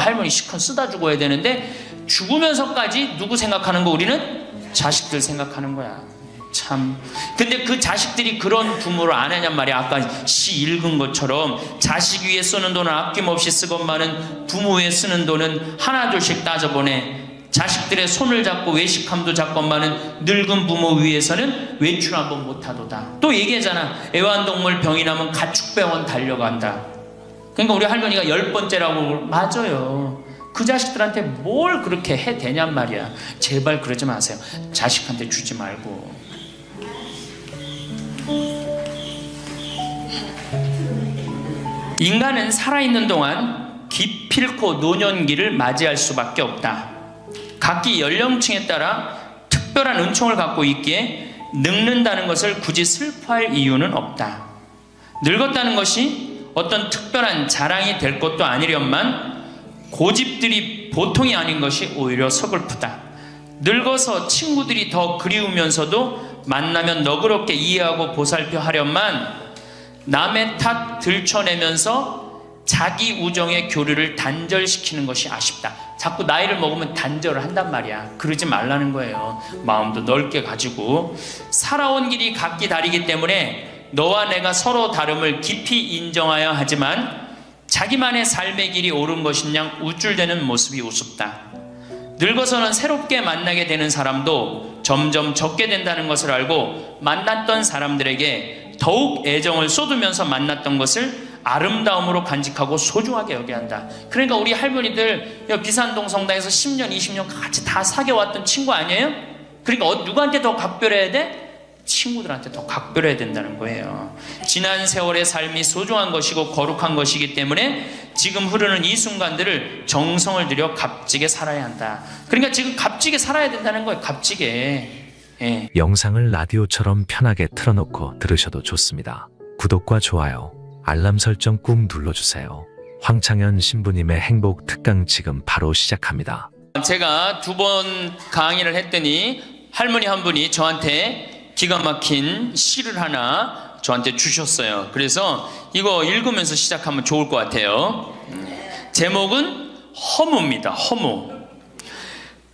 할머니 시큰 쓰다 죽어야 되는데 죽으면서까지 누구 생각하는 거? 우리는 자식들 생각하는 거야. 참. 근데 그 자식들이 그런 부모를 안 하냔 말이야. 아까 시 읽은 것처럼 자식 위에 쓰는 돈은 아낌없이 쓰건만은 부모 위에 쓰는 돈은 하나둘씩 따져보내. 자식들의 손을 잡고 외식함도 잡건만은 늙은 부모 위해서는 외출 한번 못하도다. 또 얘기하잖아. 애완동물 병이 나면 가축병원 달려간다. 그러니까 우리 할머니가 10번째라고. 맞아요. 그 자식들한테 뭘 그렇게 해 대냔 말이야. 제발 그러지 마세요. 자식한테 주지 말고. 인간은 살아있는 동안 기필코 노년기를 맞이할 수밖에 없다. 각기 연령층에 따라 특별한 은총을 갖고 있기에 늙는다는 것을 굳이 슬퍼할 이유는 없다. 늙었다는 것이 어떤 특별한 자랑이 될 것도 아니련만 고집들이 보통이 아닌 것이 오히려 서글프다. 늙어서 친구들이 더 그리우면서도 만나면 너그럽게 이해하고 보살펴 하련만 남의 탓 들춰내면서 자기 우정의 교류를 단절시키는 것이 아쉽다. 자꾸 나이를 먹으면 단절을 한단 말이야. 그러지 말라는 거예요. 마음도 넓게 가지고. 살아온 길이 각기 다르기 때문에 너와 내가 서로 다름을 깊이 인정하여야 하지만 자기만의 삶의 길이 옳은 것인양 우쭐대는 모습이 우습다. 늙어서는 새롭게 만나게 되는 사람도 점점 적게 된다는 것을 알고 만났던 사람들에게 더욱 애정을 쏟으면서 만났던 것을 아름다움으로 간직하고 소중하게 여겨야 한다. 그러니까 우리 할머니들 비산동 성당에서 10년, 20년 같이 다 사귀어왔던 친구 아니에요? 그러니까 누구한테 더 각별해야 돼? 친구들한테 더 각별해야 된다는 거예요. 지난 세월의 삶이 소중한 것이고 거룩한 것이기 때문에 지금 흐르는 이 순간들을 정성을 들여 값지게 살아야 한다. 그러니까 지금 값지게 살아야 된다는 거예요. 값지게. 예. 영상을 라디오처럼 편하게 틀어놓고 들으셔도 좋습니다. 구독과 좋아요, 알람 설정 꾹 눌러주세요. 황창현 신부님의 행복 특강 지금 바로 시작합니다. 제가 2번 강의를 했더니 할머니 한 분이 저한테 기가 막힌 시를 하나 저한테 주셨어요. 그래서 이거 읽으면서 시작하면 좋을 것 같아요. 제목은 허무입니다. 허무.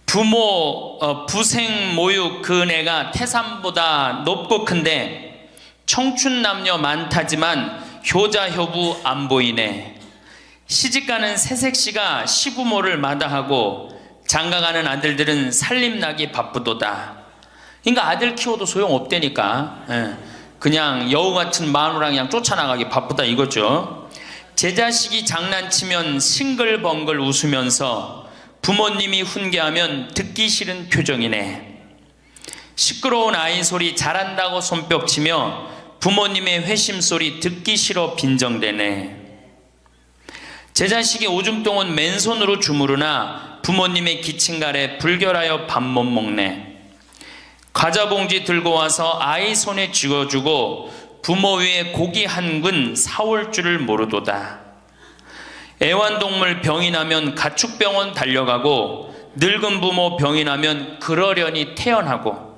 부모 부생 모육 그 은혜가 태산보다 높고 큰데 청춘 남녀 많다지만 효자 효부 안 보이네. 시집가는 새색시가 시부모를 마다하고 장가가는 아들들은 살림나기 바쁘도다. 그러니까 아들 키워도 소용없다니까. 그냥 여우 같은 마누라 그냥 쫓아나가기 바쁘다 이거죠. 제 자식이 장난치면 싱글벙글 웃으면서 부모님이 훈계하면 듣기 싫은 표정이네. 시끄러운 아이 소리 잘한다고 손뼉치며 부모님의 회심소리 듣기 싫어 빈정대네. 제 자식이 오줌똥은 맨손으로 주무르나 부모님의 기침갈에 불결하여 밥 못 먹네. 과자 봉지 들고 와서 아이 손에 쥐어주고 부모 위에 고기 한 근 사올 줄을 모르도다. 애완동물 병이 나면 가축병원 달려가고 늙은 부모 병이 나면 그러려니 태어나고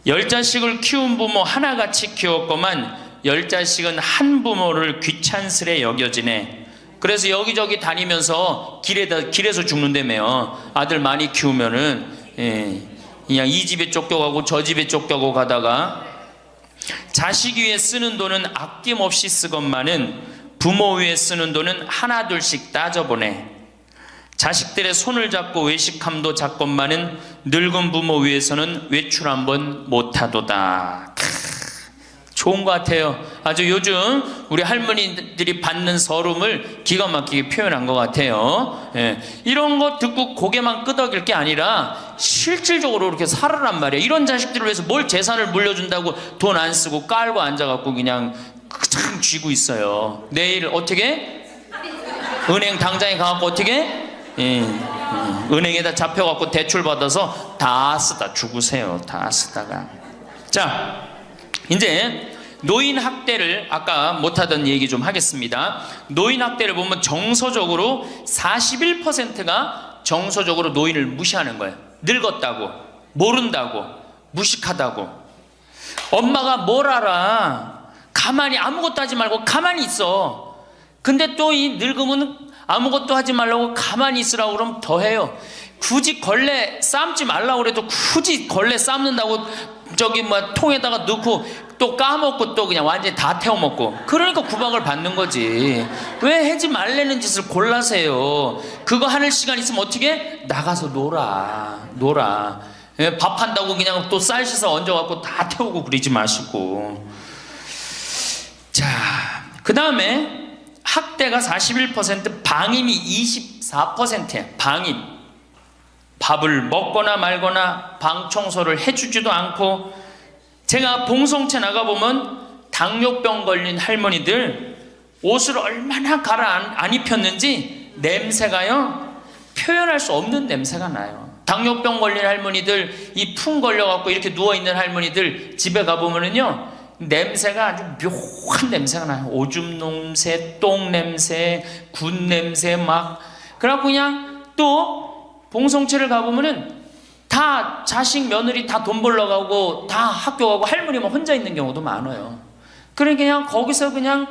10자식을 키운 부모 하나같이 키웠건만 10자식은 한 부모를 귀찮스레 여겨지네. 그래서 여기저기 다니면서 길에서 죽는다며요. 아들 많이 키우면은 그냥 이 집에 쫓겨가고 저 집에 쫓겨가고 가다가 자식 위에 쓰는 돈은 아낌없이 쓰건만은 부모 위에 쓰는 돈은 하나둘씩 따져보네. 자식들의 손을 잡고 외식함도 잡건만은 늙은 부모 위해서는 외출 한번 못하도다. 좋은 것 같아요. 아주 요즘 우리 할머니들이 받는 서름을 기가 막히게 표현한 것 같아요. 이런 거 듣고 고개만 끄덕일 게 아니라 실질적으로 이렇게 살아란 말이에요. 이런 자식들을 위해서 뭘 재산을 물려준다고 돈 안 쓰고 깔고 앉아갖고 그냥 참 쥐고 있어요. 내일 어떻게? 은행 당장에 가갖고 어떻게? 은행에다 잡혀갖고 대출 받아서 다 쓰다 죽으세요. 다 쓰다가. 자, 이제 노인 학대를 아까 못하던 얘기 좀 하겠습니다. 노인 학대를 보면 정서적으로 41%가 정서적으로 노인을 무시하는 거예요. 늙었다고, 모른다고, 무식하다고. 엄마가 뭘 알아? 가만히 아무것도 하지 말고 가만히 있어. 근데 또 이 늙으면 아무것도 하지 말라고 가만히 있으라고 그러면 더 해요. 굳이 걸레 삶지 말라고 그래도 굳이 걸레 삶는다고 저기 뭐 통에다가 넣고 또 까먹고 또 그냥 완전히 다 태워 먹고, 그러니까 구박을 받는 거지. 왜 하지 말라는 짓을 골라세요? 그거 하는 시간 있으면 어떻게? 나가서 놀아. 예, 밥 한다고 그냥 또 쌀 씻어 얹어갖고 다 태우고 그러지 마시고. 자, 그 다음에 학대가 41%, 방임이 24%예요. 방임. 밥을 먹거나 말거나 방 청소를 해주지도 않고, 제가 봉송체 나가보면 당뇨병 걸린 할머니들 옷을 얼마나 갈아 안 입혔는지 냄새가요, 표현할 수 없는 냄새가 나요. 당뇨병 걸린 할머니들, 이 풍 걸려갖고 이렇게 누워있는 할머니들 집에 가보면은요, 냄새가 아주 묘한 냄새가 나요. 오줌 냄새, 똥 냄새, 군 냄새 막. 그래갖고 그냥 또 봉송체를 가보면은 다 자식 며느리 다 돈 벌러 가고 다 학교 가고 할머니만 혼자 있는 경우도 많아요. 그러니까 그냥 거기서 그냥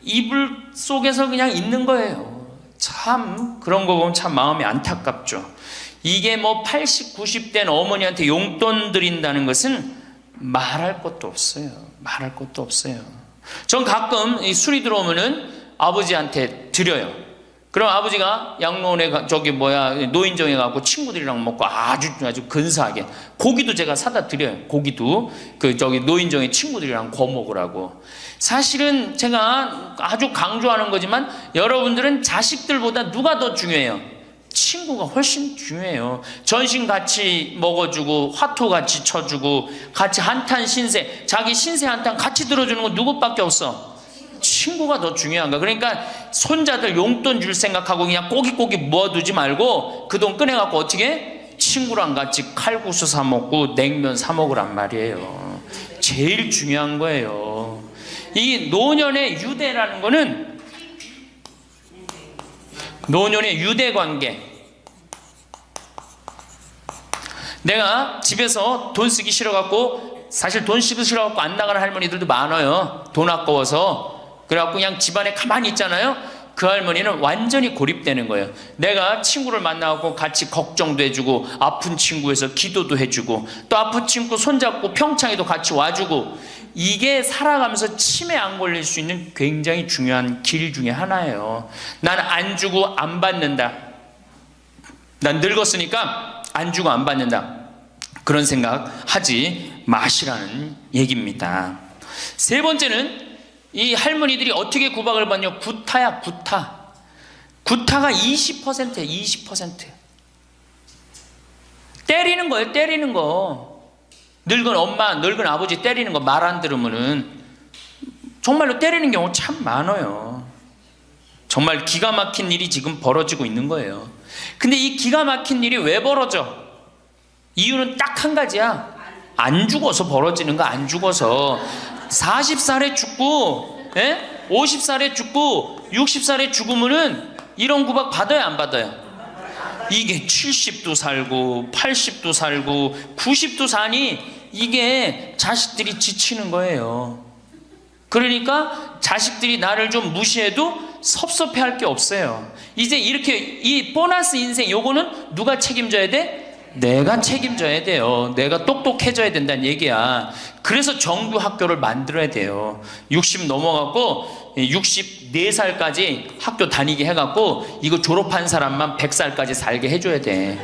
이불 속에서 그냥 있는 거예요. 참 그런 거 보면 참 마음이 안타깝죠. 이게 뭐 80, 90된 어머니한테 용돈 드린다는 것은 말할 것도 없어요. 말할 것도 없어요. 전 가끔 이 술이 들어오면은 아버지한테 드려요. 그럼 아버지가 양로원에 노인정에 가고 친구들이랑 먹고 아주 근사하게 고기도 제가 사다 드려요. 고기도 노인정에 친구들이랑 구워 먹으라고. 사실은 제가 아주 강조하는 거지만 여러분들은 자식들보다 누가 더 중요해요? 친구가 훨씬 중요해요. 전신 같이 먹어주고 화투 같이 쳐주고 같이 한탄 신세, 자기 신세 한탄 같이 들어주는 건 누구밖에 없어? 친구가 더 중요한 거야. 그러니까 손자들 용돈 줄 생각하고 그냥 꼬깃꼬깃 모아두지 말고 그 돈 꺼내갖고 어떻게? 친구랑 같이 칼국수 사 먹고 냉면 사 먹으란 말이에요. 제일 중요한 거예요. 이 노년의 유대라는 거는, 노년의 유대 관계. 내가 집에서 돈 쓰기 싫어갖고, 사실 돈 쓰기 싫어갖고 안 나가는 할머니들도 많아요. 돈 아까워서. 그래갖고 그냥 집안에 가만히 있잖아요. 그 할머니는 완전히 고립되는 거예요. 내가 친구를 만나고 같이 걱정도 해주고, 아픈 친구에서 기도도 해주고, 또 아픈 친구 손잡고 평창에도 같이 와주고, 이게 살아가면서 치매 안 걸릴 수 있는 굉장히 중요한 길 중에 하나예요. 난 안 주고 안 받는다. 난 늙었으니까 안 주고 안 받는다. 그런 생각 하지 마시라는 얘기입니다. 세 번째는 이 할머니들이 어떻게 구박을 받냐? 구타야, 구타. 구타가 20%예요, 20%. 때리는 거예요, 때리는 거. 늙은 엄마, 늙은 아버지 때리는 거 말 안 들으면은 정말로 때리는 경우 참 많아요. 정말 기가 막힌 일이 지금 벌어지고 있는 거예요. 근데 이 기가 막힌 일이 왜 벌어져? 이유는 딱 한 가지야. 안 죽어서 벌어지는 거, 안 죽어서. 40살에 죽고 50살에 죽고 60살에 죽으면은 이런 구박 받아요, 안 받아요? 이게 70도 살고 80도 살고 90도 사니 이게 자식들이 지치는 거예요. 그러니까 자식들이 나를 좀 무시해도 섭섭해할 게 없어요. 이제 이렇게 이 보너스 인생, 요거는 누가 책임져야 돼? 내가 책임져야 돼요. 내가 똑똑해져야 된다는 얘기야. 그래서 정규 학교를 만들어야 돼요. 60 넘어갖고 64살까지 학교 다니게 해갖고 이거 졸업한 사람만 100살까지 살게 해줘야 돼.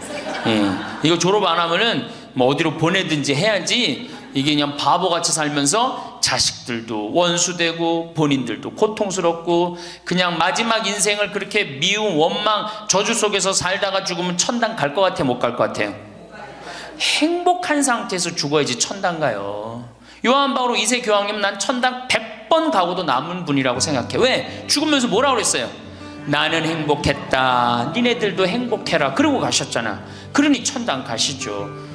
이거 졸업 안 하면은 뭐 어디로 보내든지 해야지. 이게 그냥 바보같이 살면서 자식들도 원수되고 본인들도 고통스럽고 그냥 마지막 인생을 그렇게 미움, 원망, 저주 속에서 살다가 죽으면 천당 갈 것 같아, 못 갈 것 같아요? 행복한 상태에서 죽어야지 천당 가요. 요한 바오로 2세 교황님, 난 천당 100번 가고도 남은 분이라고 생각해. 왜? 죽으면서 뭐라고 그랬어요? 나는 행복했다, 니네들도 행복해라, 그러고 가셨잖아. 그러니 천당 가시죠.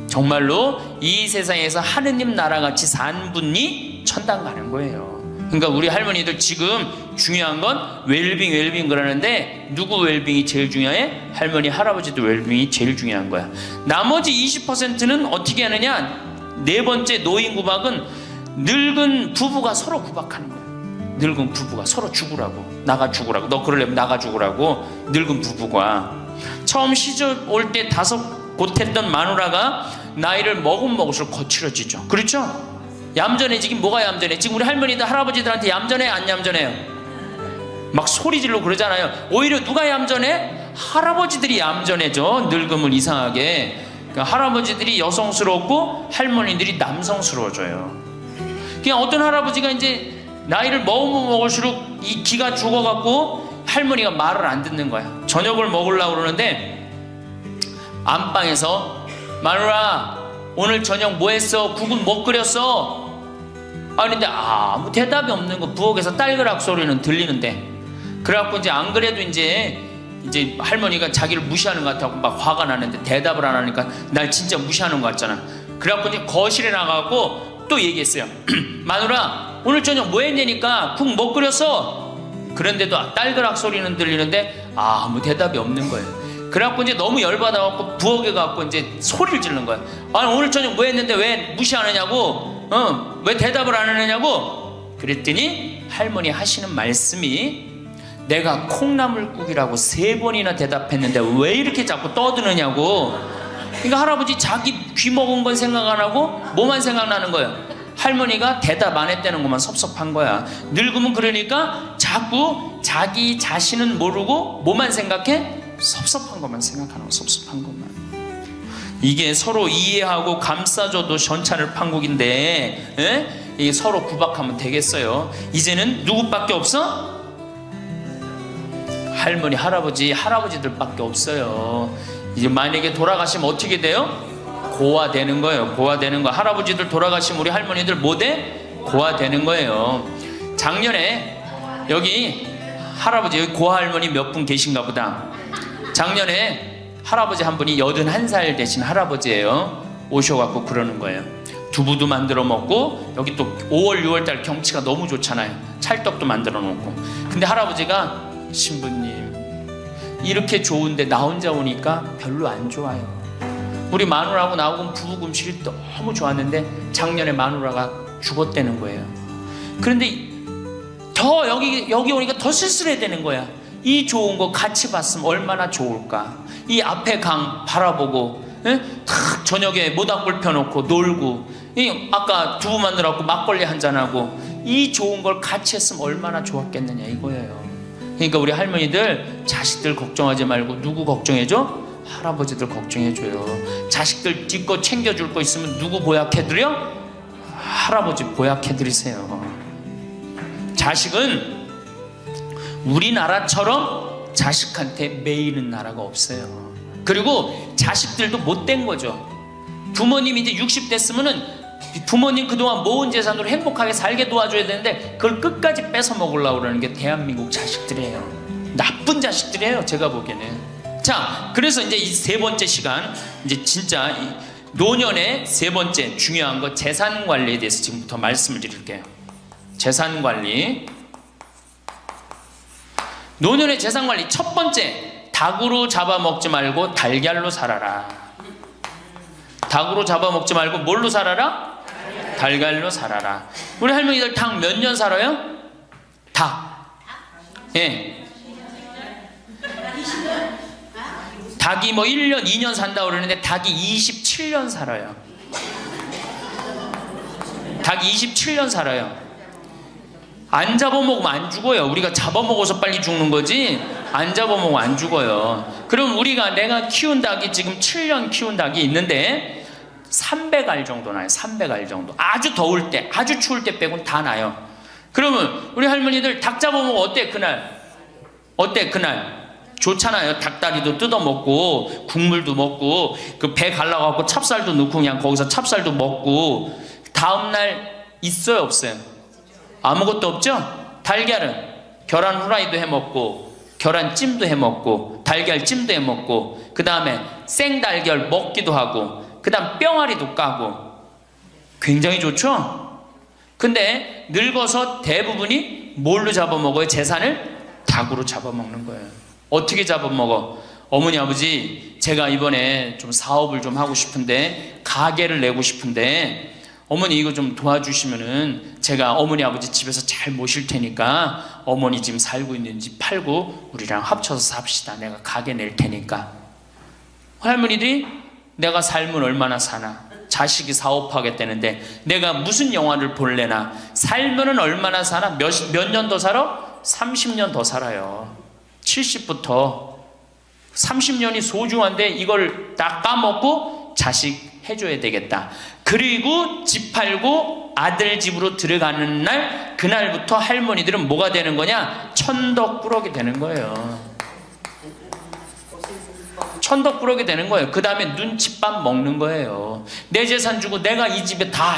정말로 이 세상에서 하느님 나라같이 산 분이 천당 가는 거예요. 그러니까 우리 할머니들 지금 중요한 건 웰빙 그러는데, 누구 웰빙이 제일 중요해? 할머니 할아버지도 웰빙이 제일 중요한 거야. 나머지 20%는 어떻게 하느냐? 네 번째 노인 구박은 늙은 부부가 서로 구박하는 거예요. 늙은 부부가 서로 죽으라고. 나가 죽으라고. 너 그러려면 나가 죽으라고. 늙은 부부가 처음 시집 올 때 다섯 못했던 마누라가 나이를 먹을수록 거칠어지죠. 그렇죠? 얌전해지긴 뭐가 얌전해? 지금 우리 할머니들 할아버지들한테 얌전해 안 얌전해요? 막 소리 질러 그러잖아요. 오히려 누가 얌전해? 할아버지들이 얌전해져. 늙으면 이상하게. 그러니까 할아버지들이 여성스럽고 할머니들이 남성스러워져요. 그냥 어떤 할아버지가 이제 나이를 먹으면 먹을수록 이 기가 죽어갖고 할머니가 말을 안 듣는 거야. 저녁을 먹으려고 그러는데 안방에서 마누라 오늘 저녁 뭐 했어? 국은 뭐 끓였어? 근데 아무 대답이 없는 거. 부엌에서 딸그락 소리는 들리는데. 그래갖고 이제 안 그래도 이제 할머니가 자기를 무시하는 것 같다고 막 화가 나는데 대답을 안 하니까 날 진짜 무시하는 것 같잖아. 그래갖고 이제 거실에 나가고 또 얘기했어요. 마누라 오늘 저녁 뭐 했냐니까 국 뭐 끓였어? 그런데도 딸그락 소리는 들리는데 아무 대답이 없는 거예요. 그래갖고 이제 너무 열받아갖고 부엌에 가갖고 이제 소리를 지르는 거야. 아니 오늘 저녁 뭐 했는데 왜 무시하느냐고? 왜 대답을 안 하느냐고? 그랬더니 할머니 하시는 말씀이 내가 콩나물국이라고 3번이나 대답했는데 왜 이렇게 자꾸 떠드느냐고. 그러니까 할아버지 자기 귀 먹은 건 생각 안 하고 뭐만 생각나는 거예요. 할머니가 대답 안 했다는 것만 섭섭한 거야. 늙으면 그러니까 자꾸 자기 자신은 모르고 뭐만 생각해? 섭섭한 것만 생각하는 거. 섭섭한 것만. 이게 서로 이해하고 감싸줘도 전차를 판국인데 이게 서로 구박하면 되겠어요? 이제는 누구밖에 없어? 할머니 할아버지들밖에 없어요. 이제 만약에 돌아가시면 어떻게 돼요? 고아되는 거예요. 고아되는 거. 할아버지들 돌아가시면 우리 할머니들 뭐 돼? 고아되는 거예요. 작년에 여기 할아버지 여기 고아할머니 몇 분 계신가 보다. 작년에 할아버지 한 분이 81살 되신 할아버지예요. 오셔갖고 그러는 거예요. 두부도 만들어 먹고 여기 또 5월 6월달 경치가 너무 좋잖아요. 찰떡도 만들어 놓고. 근데 할아버지가 신부님 이렇게 좋은데 나 혼자 오니까 별로 안 좋아요. 우리 마누라하고 나하고 부부 음식이 너무 좋았는데 작년에 마누라가 죽었다는 거예요. 그런데 더 여기 오니까 더 쓸쓸해 되는 거야. 이 좋은 거 같이 봤으면 얼마나 좋을까. 이 앞에 강 바라보고 탁 저녁에 모닥불 펴놓고 놀고 아까 두부 만들어갖고 막걸리 한잔하고 이 좋은 걸 같이 했으면 얼마나 좋았겠느냐 이거예요. 그러니까 우리 할머니들 자식들 걱정하지 말고 누구 걱정해줘? 할아버지들 걱정해줘요. 자식들 뒷거 챙겨줄 거 있으면 누구 보약해드려? 할아버지 보약해드리세요. 자식은 우리나라처럼 자식한테 매이는 나라가 없어요. 그리고 자식들도 못된 거죠. 부모님이 이제 60 됐으면은 부모님 그동안 모은 재산으로 행복하게 살게 도와줘야 되는데 그걸 끝까지 뺏어 먹으려고 그러는 게 대한민국 자식들이에요. 나쁜 자식들이에요. 제가 보기에는. 자, 그래서 이제 이 3번째 시간, 이제 진짜 이 노년의 3번째 중요한 거 재산 관리에 대해서 지금부터 말씀을 드릴게요. 재산 관리. 노년의 재산 관리 첫 번째, 닭으로 잡아먹지 말고 달걀로 살아라. 닭으로 잡아먹지 말고 뭘로 살아라? 달걀로 살아라. 우리 할머니들 닭 몇 년 살아요? 닭. 예. 닭이 뭐 1년, 2년 산다고 그러는데 닭이 27년 살아요. 닭이 27년 살아요. 안 잡아먹으면 안 죽어요. 우리가 잡아먹어서 빨리 죽는 거지 안 잡아먹으면 안 죽어요. 그럼 내가 키운 닭이 지금 7년 키운 닭이 있는데 300알 정도 나요. 300알 정도. 아주 더울 때, 아주 추울 때 빼고는 다 나요. 그러면 우리 할머니들 닭 잡아먹으면 어때 그날? 어때 그날? 좋잖아요. 닭다리도 뜯어먹고 국물도 먹고 그 배 갈라갖고 찹쌀도 넣고 그냥 거기서 찹쌀도 먹고 다음날 있어요 없어요? 아무것도 없죠? 달걀은 계란 후라이도 해먹고 계란찜도 해먹고 달걀찜도 해먹고 그 다음에 생달걀 먹기도 하고 그 다음 뿅아리도 까고 굉장히 좋죠? 근데 늙어서 대부분이 뭘로 잡아먹어요? 재산을? 닭으로 잡아먹는 거예요. 어떻게 잡아먹어? 어머니 아버지 제가 이번에 좀 사업을 좀 하고 싶은데 가게를 내고 싶은데 어머니 이거 좀 도와주시면은 제가 어머니 아버지 집에서 잘 모실 테니까 어머니 지금 살고 있는 집 팔고 우리랑 합쳐서 삽시다. 내가 가게 낼 테니까. 할머니들이 내가 살면 얼마나 사나, 자식이 사업하겠다는데 내가 무슨 영화를 볼래나, 살면은 얼마나 사나, 몇 년 더 살아? 30년 더 살아요. 70부터 30년이 소중한데 이걸 다 까먹고 자식 해줘야 되겠다. 그리고 집 팔고 아들 집으로 들어가는 날, 그날부터 할머니들은 뭐가 되는 거냐? 천덕꾸러기 되는 거예요. 천덕꾸러기 되는 거예요. 그 다음에 눈칫밥 먹는 거예요. 내 재산 주고 내가 이 집에 다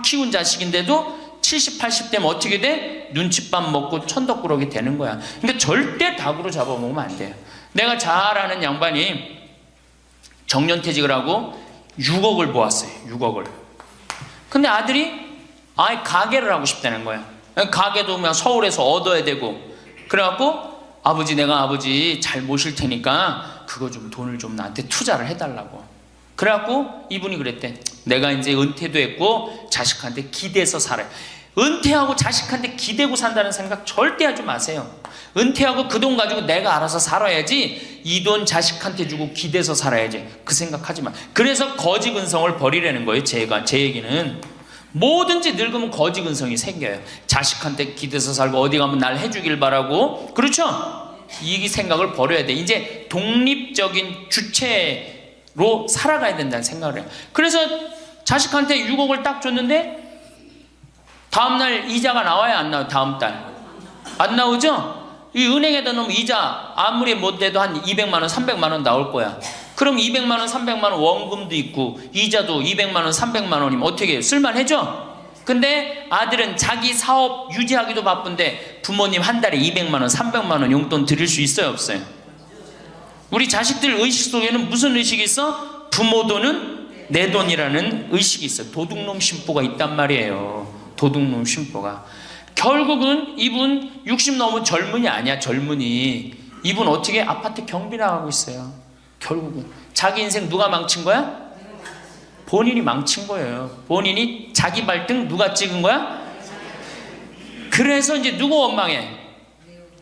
키운 자식인데도 70, 80 되면 어떻게 돼? 눈칫밥 먹고 천덕꾸러기 되는 거야. 근데 절대 닭으로 잡아먹으면 안 돼요. 내가 잘 아는 양반이 정년퇴직을 하고 6억을 모았어요. 6억을. 근데 아들이 아예 가게를 하고 싶다는 거야. 가게도 그냥 서울에서 얻어야 되고. 그래갖고 아버지, 내가 아버지 잘 모실 테니까 그거 좀 돈을 좀 나한테 투자를 해달라고. 그래갖고 이분이 그랬대. 내가 이제 은퇴도 했고 자식한테 기대서 살아요. 은퇴하고 자식한테 기대고 산다는 생각 절대 하지 마세요. 은퇴하고 그 돈 가지고 내가 알아서 살아야지, 이 돈 자식한테 주고 기대서 살아야지, 그 생각하지 마. 그래서 거지 근성을 버리라는 거예요. 제 얘기는 뭐든지 늙으면 거지 근성이 생겨요. 자식한테 기대서 살고 어디 가면 날 해주길 바라고, 그렇죠? 이 생각을 버려야 돼. 이제 독립적인 주체로 살아가야 된다는 생각을 해요. 그래서 자식한테 6억을 딱 줬는데 다음날 이자가 나와야 안 나와요? 다음 달 안 나오죠? 이 은행에다 놓으면 이자 아무리 못해도 한 200만 원, 300만 원 나올 거야. 그럼 200만 원, 300만 원 원금도 있고 이자도 200만 원, 300만 원이면 어떻게 해요? 쓸만해져? 근데 아들은 자기 사업 유지하기도 바쁜데 부모님 한 달에 200만 원, 300만 원 용돈 드릴 수 있어요, 없어요? 우리 자식들 의식 속에는 무슨 의식이 있어? 부모 돈은 내 돈이라는 의식이 있어요. 도둑놈 심보가 있단 말이에요. 도둑놈 심보가. 결국은 이분 60 넘은 젊은이 아니야. 젊은이. 이분 어떻게 아파트 경비 나가고 있어요. 결국은 자기 인생 누가 망친 거야? 본인이 망친 거예요. 본인이 자기 발등 누가 찍은 거야? 그래서 이제 누구 원망해?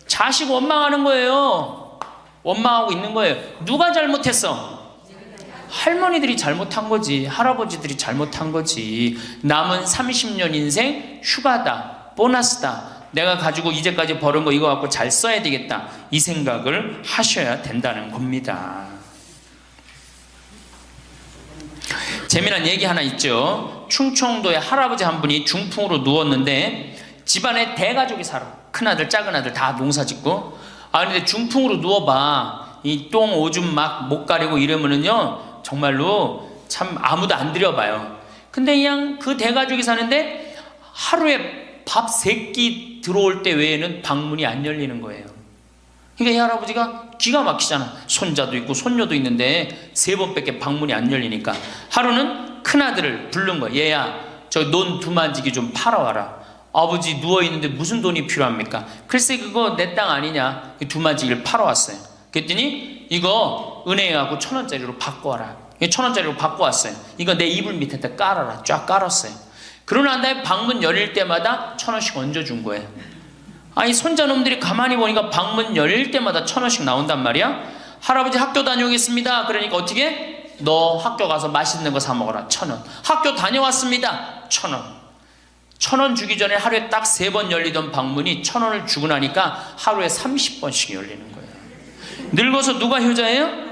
자식 원망하는 거예요. 원망하고 있는 거예요. 누가 잘못했어? 할머니들이 잘못한 거지. 할아버지들이 잘못한 거지. 남은 30년 인생 휴가다, 보너스다. 내가 가지고 이제까지 벌은 거 이거 갖고 잘 써야 되겠다. 이 생각을 하셔야 된다는 겁니다. 재미난 얘기 하나 있죠. 충청도에 할아버지 한 분이 중풍으로 누웠는데 집안에 대가족이 살아. 큰아들 작은아들 다 농사 짓고. 근데 중풍으로 누워봐, 이 똥 오줌 막 못 가리고 이러면은요 정말로 참 아무도 안 들여봐요. 근데 그냥 그 대가족이 사는데 하루에 밥 3끼 들어올 때 외에는 방문이 안 열리는 거예요. 그러니까 이 할아버지가 기가 막히잖아. 손자도 있고 손녀도 있는데 3번밖에 방문이 안 열리니까 하루는 큰아들을 부른 거야. 얘야, 저 논 두만지기 좀 팔아와라. 아버지 누워있는데 무슨 돈이 필요합니까? 글쎄 그거 내 땅 아니냐. 두만지기를 팔아왔어요. 그랬더니 이거 은행에 가고 1,000원짜리로 바꿔와라. 1,000원짜리로 바꿔왔어요. 이거 내 이불 밑에다 깔아라. 쫙 깔았어요. 그러고 난 다음에 방문 열릴 때마다 1,000원씩 얹어준 거예요. 아니 손자놈들이 가만히 보니까 방문 열릴 때마다 1,000원씩 나온단 말이야. 할아버지 학교 다녀오겠습니다. 그러니까 어떻게? 너 학교 가서 맛있는 거 사 먹어라. 1,000원. 학교 다녀왔습니다. 1,000원. 1,000원 주기 전에 하루에 딱 3번 열리던 방문이 1,000원을 주고 나니까 하루에 30번씩 열리는 거예요. 늙어서 누가 효자예요?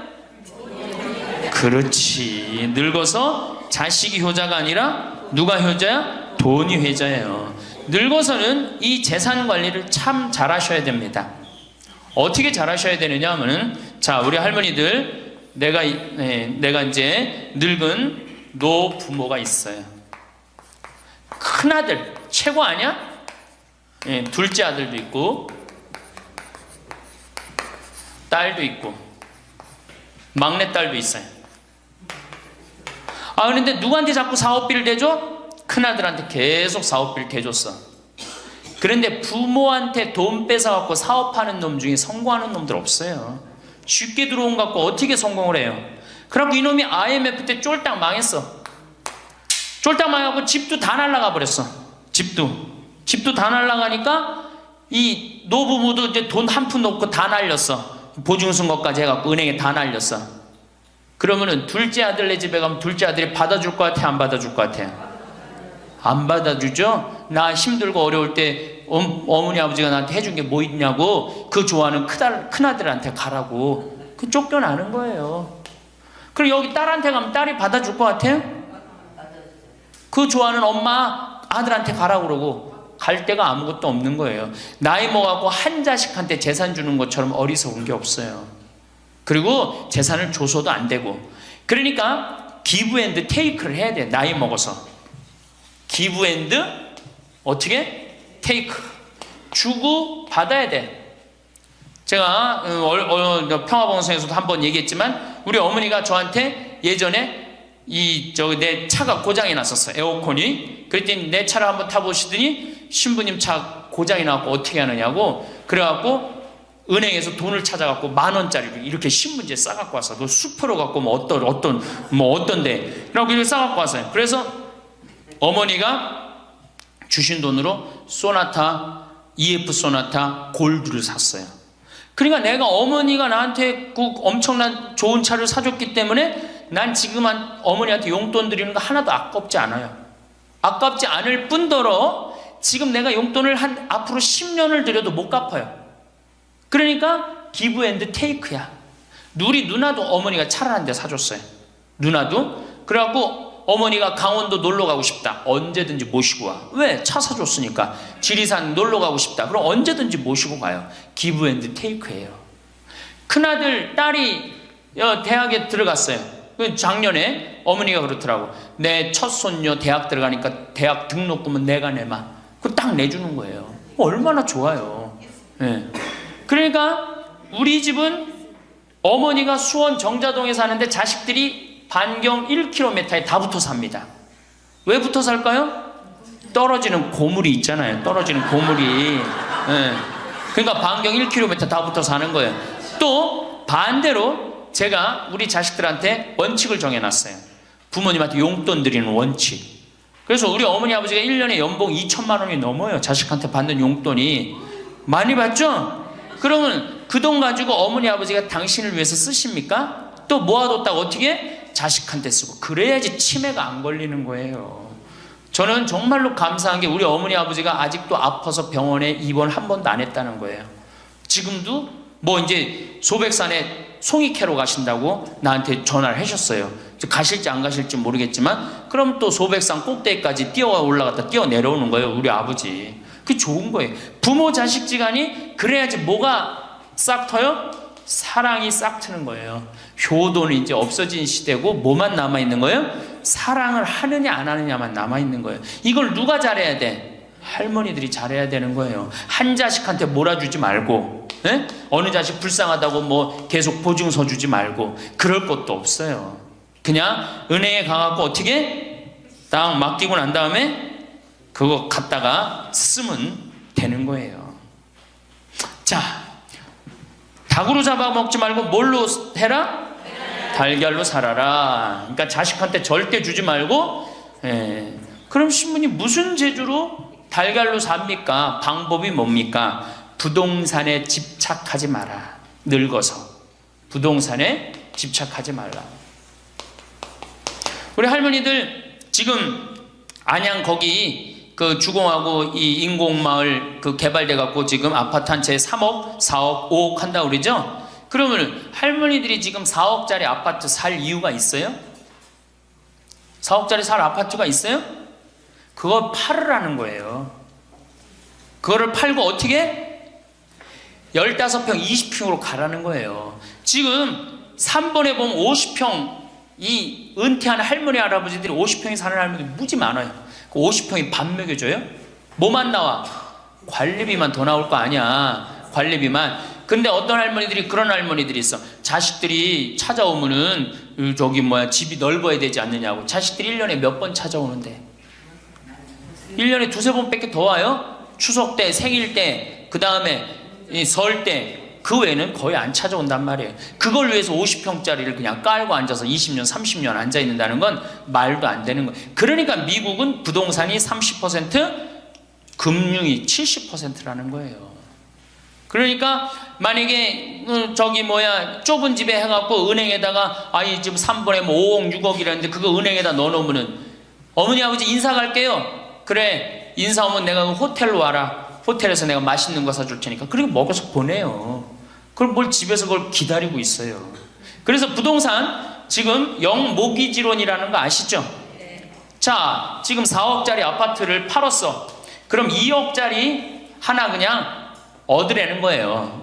그렇지. 늙어서 자식이 효자가 아니라 누가 효자야? 돈이 효자예요. 늙어서는 이 재산 관리를 참 잘하셔야 됩니다. 어떻게 잘하셔야 되느냐 하면은, 자, 우리 할머니들, 내가 이제 늙은 노부모가 있어요. 큰아들 최고 아니야? 둘째 아들도 있고 딸도 있고 막내딸도 있어요. 그런데 누구한테 자꾸 사업비를 대줘? 큰아들한테 계속 사업비를 대줬어. 그런데 부모한테 돈 뺏어갖고 사업하는 놈 중에 성공하는 놈들 없어요. 쉽게 들어온 거 갖고 어떻게 성공을 해요? 그래갖고 이놈이 IMF 때 쫄딱 망했어. 쫄딱 망해갖고 집도 다 날라가 버렸어. 집도 다 날라가니까 이 노부부도 이제 돈 한 푼 넣고 다 날렸어. 보증 것까지 해갖고 은행에 다 날렸어. 그러면은 둘째 아들네 집에 가면 둘째 아들이 받아줄 것 같아, 안 받아줄 것 같아? 안 받아주죠? 나 힘들고 어려울 때 어머니 아버지가 나한테 해준 게 뭐 있냐고 그 좋아하는 큰아들한테 가라고 그 쫓겨나는 거예요. 그리고 여기 딸한테 가면 딸이 받아줄 것 같아요? 그 좋아하는 엄마 아들한테 가라고 그러고 갈 데가 아무것도 없는 거예요. 나이 먹어갖고 한 자식한테 재산 주는 것처럼 어리석은 게 없어요. 그리고 재산을 줘서도 안 되고. 그러니까 기브 앤드 테이크를 해야 돼. 나이 먹어서 기브 앤드 어떻게? 테이크. 주고 받아야 돼. 제가 평화방송에서도 한번 얘기했지만 우리 어머니가 저한테 예전에 내 차가 고장이 났었어요. 에어컨이. 그랬더니 내 차를 한번 타보시더니 신부님 차 고장이 나고 어떻게 하느냐고 그래갖고 은행에서 돈을 찾아갖고 10,000원짜리를 이렇게 신문지에 싸갖고 왔어. 너 수표로 갖고 뭐 어떤데 라고 이렇게 싸갖고 왔어요. 그래서 어머니가 주신 돈으로 소나타 EF 소나타 골드를 샀어요. 그러니까 내가 어머니가 나한테 그 엄청난 좋은 차를 사줬기 때문에 난 지금 어머니한테 용돈 드리는 거 하나도 아깝지 않아요. 아깝지 않을 뿐더러 지금 내가 용돈을 앞으로 10년을 드려도 못 갚아요. 그러니까 기브 앤드 테이크야. 우리 누나도 어머니가 차를 한 대 사줬어요. 누나도. 그래갖고 어머니가 강원도 놀러 가고 싶다. 언제든지 모시고 와. 왜? 차 사줬으니까. 지리산 놀러 가고 싶다. 그럼 언제든지 모시고 가요. 기브 앤드 테이크예요. 큰아들, 딸이 대학에 들어갔어요. 작년에 어머니가 그렇더라고. 내 첫 손녀 대학 들어가니까 대학 등록금은 내가 내마. 그거 딱 내주는 거예요. 얼마나 좋아요. 네. 그러니까 우리 집은 어머니가 수원 정자동에 사는데 자식들이 반경 1km에 다 붙어 삽니다. 왜 붙어 살까요? 떨어지는 고물이 있잖아요. 떨어지는 고물이. 네. 그러니까 반경 1km 다 붙어 사는 거예요. 또 반대로 제가 우리 자식들한테 원칙을 정해놨어요. 부모님한테 용돈 드리는 원칙. 그래서 우리 어머니 아버지가 1년에 연봉 2천만 원이 넘어요. 자식한테 받는 용돈이. 많이 받죠? 그러면 그 돈 가지고 어머니 아버지가 당신을 위해서 쓰십니까? 또 모아뒀다가 어떻게? 자식한테 쓰고. 그래야지 치매가 안 걸리는 거예요. 저는 정말로 감사한 게 우리 어머니 아버지가 아직도 아파서 병원에 입원 한 번도 안 했다는 거예요. 지금도 이제 소백산에 송이 캐러 가신다고 나한테 전화를 하셨어요. 가실지 안 가실지 모르겠지만 그럼 또 소백산 꼭대기까지 뛰어 올라갔다 뛰어 내려오는 거예요. 우리 아버지. 그게 좋은 거예요. 부모 자식 지간이 그래야지 뭐가 싹 터요? 사랑이 싹 트는 거예요. 효도는 이제 없어진 시대고 뭐만 남아있는 거예요? 사랑을 하느냐 안 하느냐만 남아있는 거예요. 이걸 누가 잘해야 돼? 할머니들이 잘해야 되는 거예요. 한 자식한테 몰아주지 말고 네? 어느 자식 불쌍하다고 계속 보증서 주지 말고 그럴 것도 없어요. 그냥 은행에 가갖고 어떻게 딱 맡기고 난 다음에 그거 갖다가 쓰면 되는 거예요. 자, 닭으로 잡아먹지 말고 뭘로 해라? 달걀로 살아라. 그러니까 자식한테 절대 주지 말고 그럼 신부님 무슨 재주로 달걀로 삽니까? 방법이 뭡니까? 부동산에 집착하지 마라. 늙어서 부동산에 집착하지 말라. 우리 할머니들 지금 안양 거기 그 주공하고 이 인공마을 그 개발돼 갖고 지금 아파트 한 채 3억, 4억, 5억 한다고 그러죠? 그러면 할머니들이 지금 4억짜리 아파트 살 이유가 있어요? 4억짜리 살 아파트가 있어요? 그거 팔으라는 거예요. 그거를 팔고 어떻게? 15평, 20평으로 가라는 거예요. 지금 3번에 보면 50평, 이 은퇴한 할머니, 할아버지들이 50평에 사는 할머니들이 무지 많아요. 그 50평이 밥 먹여줘요? 뭐만 나와? 관리비만 더 나올 거 아니야. 관리비만. 근데 어떤 할머니들이 그런 할머니들이 있어. 자식들이 찾아오면은 집이 넓어야 되지 않느냐고. 자식들이 1년에 몇 번 찾아오는데 1년에 두세 번 밖에 더 와요? 추석 때, 생일 때, 그 다음에 설 때 그 외에는 거의 안 찾아온단 말이에요. 그걸 위해서 50평짜리를 그냥 깔고 앉아서 20년, 30년 앉아 있는다는 건 말도 안 되는 거예요. 그러니까 미국은 부동산이 30%, 금융이 70%라는 거예요. 그러니까 만약에 좁은 집에 해갖고 은행에다가 이 집 3번에 뭐 5억, 6억이라는데 그거 은행에다 넣어놓으면은 어머니, 아버지 인사 갈게요. 그래, 인사 오면 내가 그 호텔로 와라. 호텔에서 내가 맛있는 거 사줄 테니까. 그리고 먹여서 보내요. 그걸 뭘 집에서 그걸 기다리고 있어요. 그래서 부동산 지금 영모기지론이라는 거 아시죠? 자, 지금 4억짜리 아파트를 팔았어. 그럼 2억짜리 하나 그냥 얻으라는 거예요.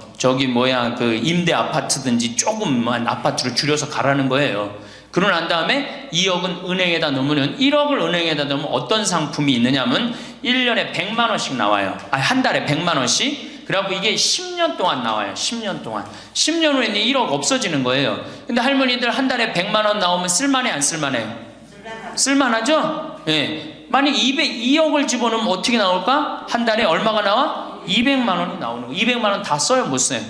그 임대 아파트든지 조금만 아파트를 줄여서 가라는 거예요. 그러고 난 다음에 2억은 은행에다 넣으면 1억을 은행에다 넣으면 어떤 상품이 있느냐면 1년에 100만 원씩 나와요. 한 달에 100만 원씩. 그래갖고 이게 10년 동안 나와요. 10년 동안. 10년 후에는 1억 없어지는 거예요. 근데 할머니들 한 달에 100만 원 나오면 쓸만해, 안 쓸만해요? 쓸만하죠? 예. 만약 2억을 집어넣으면 어떻게 나올까? 한 달에 얼마가 나와? 200만 원이 나오는 거예요. 200만 원 다 써요, 못 써요?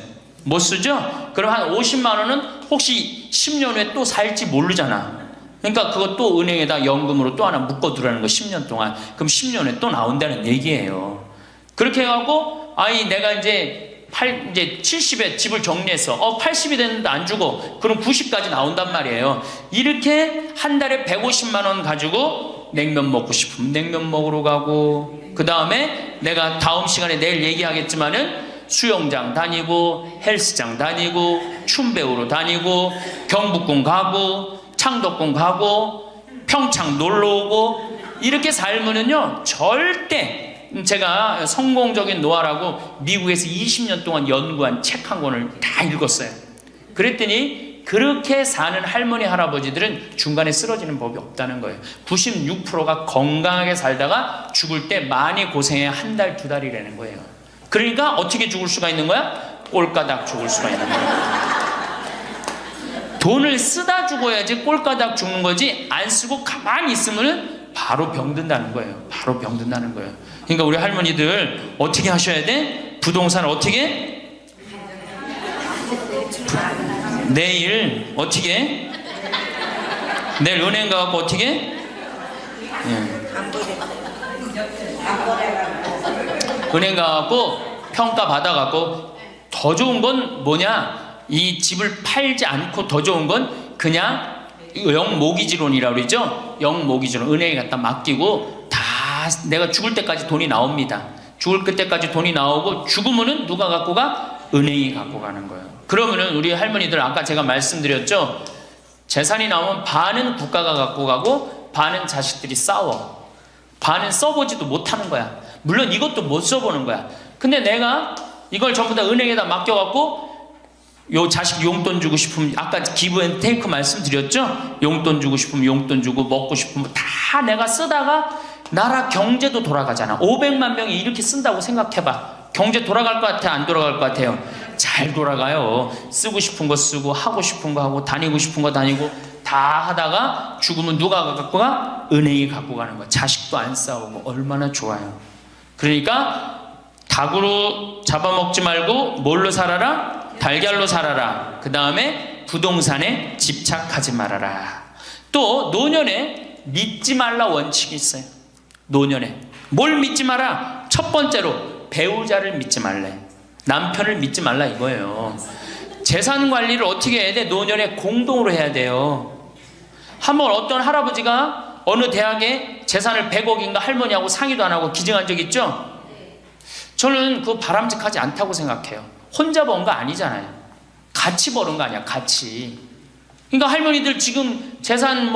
못 쓰죠? 그럼 한 50만 원은 혹시 10년 후에 또 살지 모르잖아. 그러니까 그것도 은행에다 연금으로 또 하나 묶어두라는 거, 10년 동안. 그럼 10년 후에 또 나온다는 얘기예요. 그렇게 해갖고 내가 이제 70에 집을 정리해서 80이 됐는데 안 주고 그럼 90까지 나온단 말이에요. 이렇게 한 달에 150만 원 가지고 냉면 먹고 싶으면 냉면 먹으러 가고, 그 다음에 내가 다음 시간에 내일 얘기하겠지만은 수영장 다니고 헬스장 다니고 춤배우로 다니고 경복궁 가고 창덕궁 가고 평창 놀러오고 이렇게 살면은요 절대, 제가 성공적인 노하라고 미국에서 20년 동안 연구한 책 한 권을 다 읽었어요. 그랬더니 그렇게 사는 할머니 할아버지들은 중간에 쓰러지는 법이 없다는 거예요. 96%가 건강하게 살다가 죽을 때 많이 고생해야 한 달, 두 달이라는 거예요. 그러니까 어떻게 죽을 수가 있는 거야? 꼴까닥 죽을 수가 있는 거야. 돈을 쓰다 죽어야지 꼴까닥 죽는 거지, 안 쓰고 가만히 있으면 바로 병든다는 거예요. 바로 병든다는 거예요. 그러니까 우리 할머니들 어떻게 하셔야 돼? 부동산 어떻게? 내일 어떻게? 내일 은행 가갖고 어떻게? 은행 가갖고 평가 받아갖고, 더 좋은 건 뭐냐? 이 집을 팔지 않고 더 좋은 건 그냥 영모기지론이라고 그러죠? 영모기지론. 은행에 갖다 맡기고 다 내가 죽을 때까지 돈이 나옵니다. 죽을 때까지 돈이 나오고 죽으면은 누가 갖고 가? 은행이 갖고 가는 거예요. 그러면은 우리 할머니들 아까 제가 말씀드렸죠? 재산이 나오면 반은 국가가 갖고 가고 반은 자식들이 싸워. 반은 써보지도 못하는 거야. 물론 이것도 못 써보는 거야. 근데 내가 이걸 전부 다 은행에다 맡겨갖고 요 자식 용돈 주고 싶으면, 아까 기브 앤 테이크 말씀드렸죠? 용돈 주고 싶으면 용돈 주고 먹고 싶으면 다 내가 쓰다가 나라 경제도 돌아가잖아. 500만 명이 이렇게 쓴다고 생각해봐. 경제 돌아갈 것 같아, 안 돌아갈 것 같아요? 잘 돌아가요. 쓰고 싶은 거 쓰고 하고 싶은 거 하고 다니고 싶은 거 다니고 다 하다가 죽으면 누가 갖고 가? 은행이 갖고 가는 거야. 자식도 안 싸우고. 얼마나 좋아요. 그러니까 닭으로 잡아먹지 말고 뭘로 살아라? 달걀로 살아라. 그 다음에 부동산에 집착하지 말아라. 또 노년에 믿지 말라 원칙이 있어요. 노년에 뭘 믿지 마라? 첫 번째로 배우자를 믿지 말래. 남편을 믿지 말라 이거예요. 재산 관리를 어떻게 해야 돼? 노년에 공동으로 해야 돼요. 한번 어떤 할아버지가 어느 대학에 재산을 100억인가 할머니하고 상의도 안 하고 기증한 적 있죠? 저는 그거 바람직하지 않다고 생각해요. 혼자 번 거 아니잖아요. 같이 버는 거 아니야, 같이. 그러니까 할머니들 지금 재산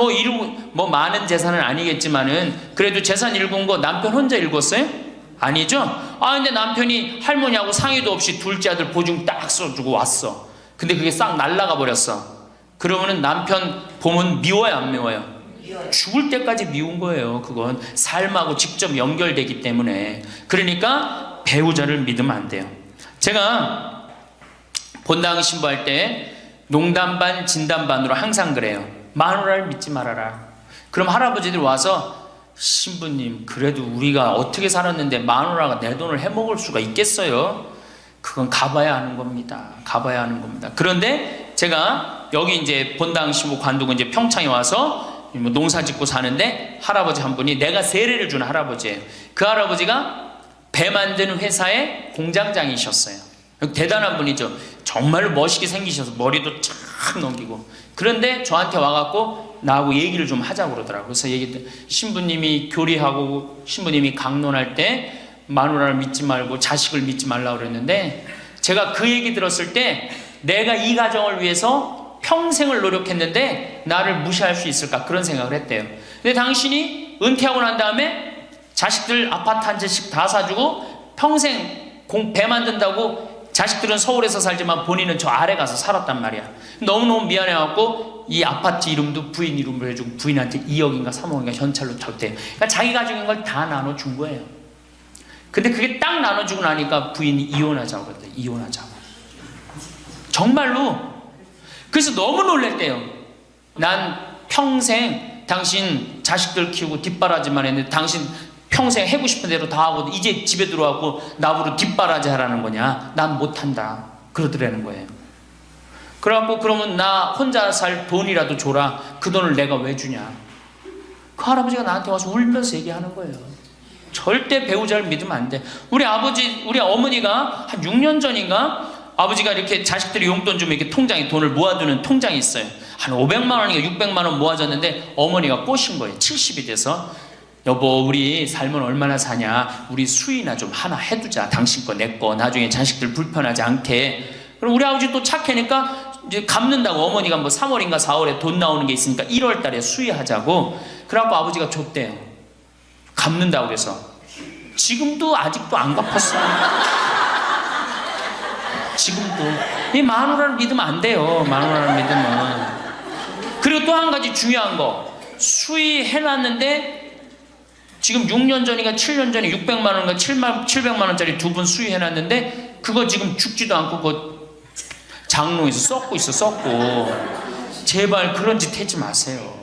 많은 재산은 아니겠지만은 그래도 재산 읽은 거 남편 혼자 읽었어요? 아니죠? 근데 남편이 할머니하고 상의도 없이 둘째 아들 보증 딱 써주고 왔어. 근데 그게 싹 날라가 버렸어. 그러면은 남편 보면 미워요, 안 미워요? 죽을 때까지 미운 거예요. 그건 삶하고 직접 연결되기 때문에. 그러니까 배우자를 믿으면 안 돼요. 제가 본당 신부할 때 농담 반 진담 반으로 항상 그래요. 마누라를 믿지 말아라. 그럼 할아버지들 와서, 신부님 그래도 우리가 어떻게 살았는데 마누라가 내 돈을 해먹을 수가 있겠어요? 그건 가봐야 하는 겁니다. 가봐야 하는 겁니다. 그런데 제가 여기 이제 본당 시부 관두고 이제 평창에 와서 뭐 농사 짓고 사는데 할아버지 한 분이, 내가 세례를 준 할아버지예요. 그 할아버지가 배 만드는 회사의 공장장이셨어요. 대단한 분이죠. 정말로 멋있게 생기셔서 머리도 쫙 넘기고. 그런데 저한테 와갖고 나하고 얘기를 좀 하자고 그러더라고요. 그래서 신부님이 교리하고 신부님이 강론할 때 마누라를 믿지 말고 자식을 믿지 말라고 그랬는데, 제가 그 얘기 들었을 때 내가 이 가정을 위해서 평생을 노력했는데 나를 무시할 수 있을까, 그런 생각을 했대요. 근데 당신이 은퇴하고 난 다음에 자식들 아파트 한 채씩 다 사주고 평생 배 만든다고, 자식들은 서울에서 살지만 본인은 저 아래 가서 살았단 말이야. 너무너무 미안해갖고 이 아파트 이름도 부인 이름으로 해주고 부인한테 2억인가 3억인가 현찰로 줬대요. 그러니까 자기 가족인 걸 다 나눠준 거예요. 근데 그게 딱 나눠주고 나니까 부인이 이혼하자고 그랬대요. 이혼하자고. 정말로. 그래서 너무 놀랬대요. 난 평생 당신 자식들 키우고 뒷바라지만 했는데 당신 평생 하고 싶은 대로 다 하고 이제 집에 들어와서 나보고 뒷바라지 하라는 거냐? 난 못한다. 그러더라는 거예요. 그래갖고 그러면 나 혼자 살 돈이라도 줘라. 그 돈을 내가 왜 주냐? 그 할아버지가 나한테 와서 울면서 얘기하는 거예요. 절대 배우자를 믿으면 안 돼. 우리 어머니가 한 6년 전인가 아버지가 이렇게 자식들이 용돈 주면 이렇게 통장에 돈을 모아두는 통장이 있어요. 한 500만 원인가 600만 원 모아졌는데 어머니가 꼬신 거예요. 70이 돼서. 여보, 우리 살면 얼마나 사냐? 우리 수의나 좀 하나 해두자. 당신 거, 내 거. 나중에 자식들 불편하지 않게. 그럼 우리 아버지 또 착하니까 이제 갚는다고, 어머니가 뭐 3월인가 4월에 돈 나오는 게 있으니까 1월 달에 수의하자고. 그래갖고 아버지가 줬대요. 갚는다고 그래서. 지금도 아직도 안 갚았어요. 지금도. 이 마누라를 믿으면 안 돼요. 마누라를 믿으면. 그리고 또 한 가지 중요한 거. 수의해놨는데 지금 6년 전인가 7년 전에 600만 원인가 700만 원짜리 2분 수의해놨는데 그거 지금 죽지도 않고 그거 장롱에서 썩고 있어. 썩고. 제발 그런 짓 하지 마세요.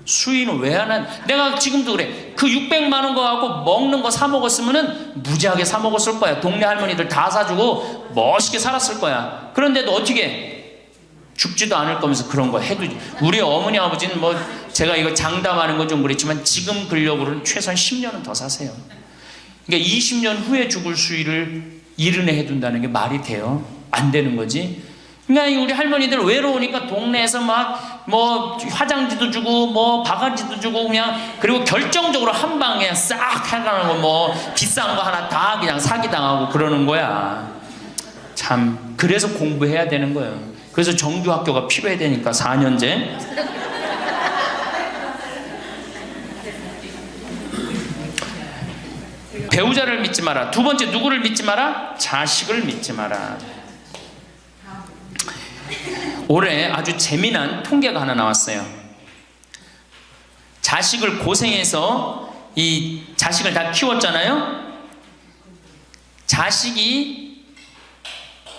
수의는 왜 하나? 내가 지금도 그래. 그 600만 원 거 갖고 먹는 거 사 먹었으면은 무지하게 사 먹었을 거야. 동네 할머니들 다 사주고 멋있게 살았을 거야. 그런데도 어떻게 죽지도 않을 거면서 그런 거 해도. 우리 어머니 아버지는 뭐 제가 이거 장담하는 건 좀 그랬지만 지금 근력으로는 최소한 10년은 더 사세요. 그러니까 20년 후에 죽을 수의를 이른해 해둔다는 게 말이 돼요? 안 되는 거지. 그러니까 우리 할머니들 외로우니까 동네에서 막 뭐 화장지도 주고 뭐 바가지도 주고 그냥, 그리고 결정적으로 한 방에 그냥 싹 해가는 거, 뭐 비싼 거 하나 다 그냥 사기당하고 그러는 거야. 참, 그래서 공부해야 되는 거예요. 그래서 정규학교가 필요해야 되니까 4년제. 배우자를 믿지 마라. 두 번째, 누구를 믿지 마라? 자식을 믿지 마라. 올해 아주 재미난 통계가 하나 나왔어요. 자식을 고생해서 이 자식을 다 키웠잖아요. 자식이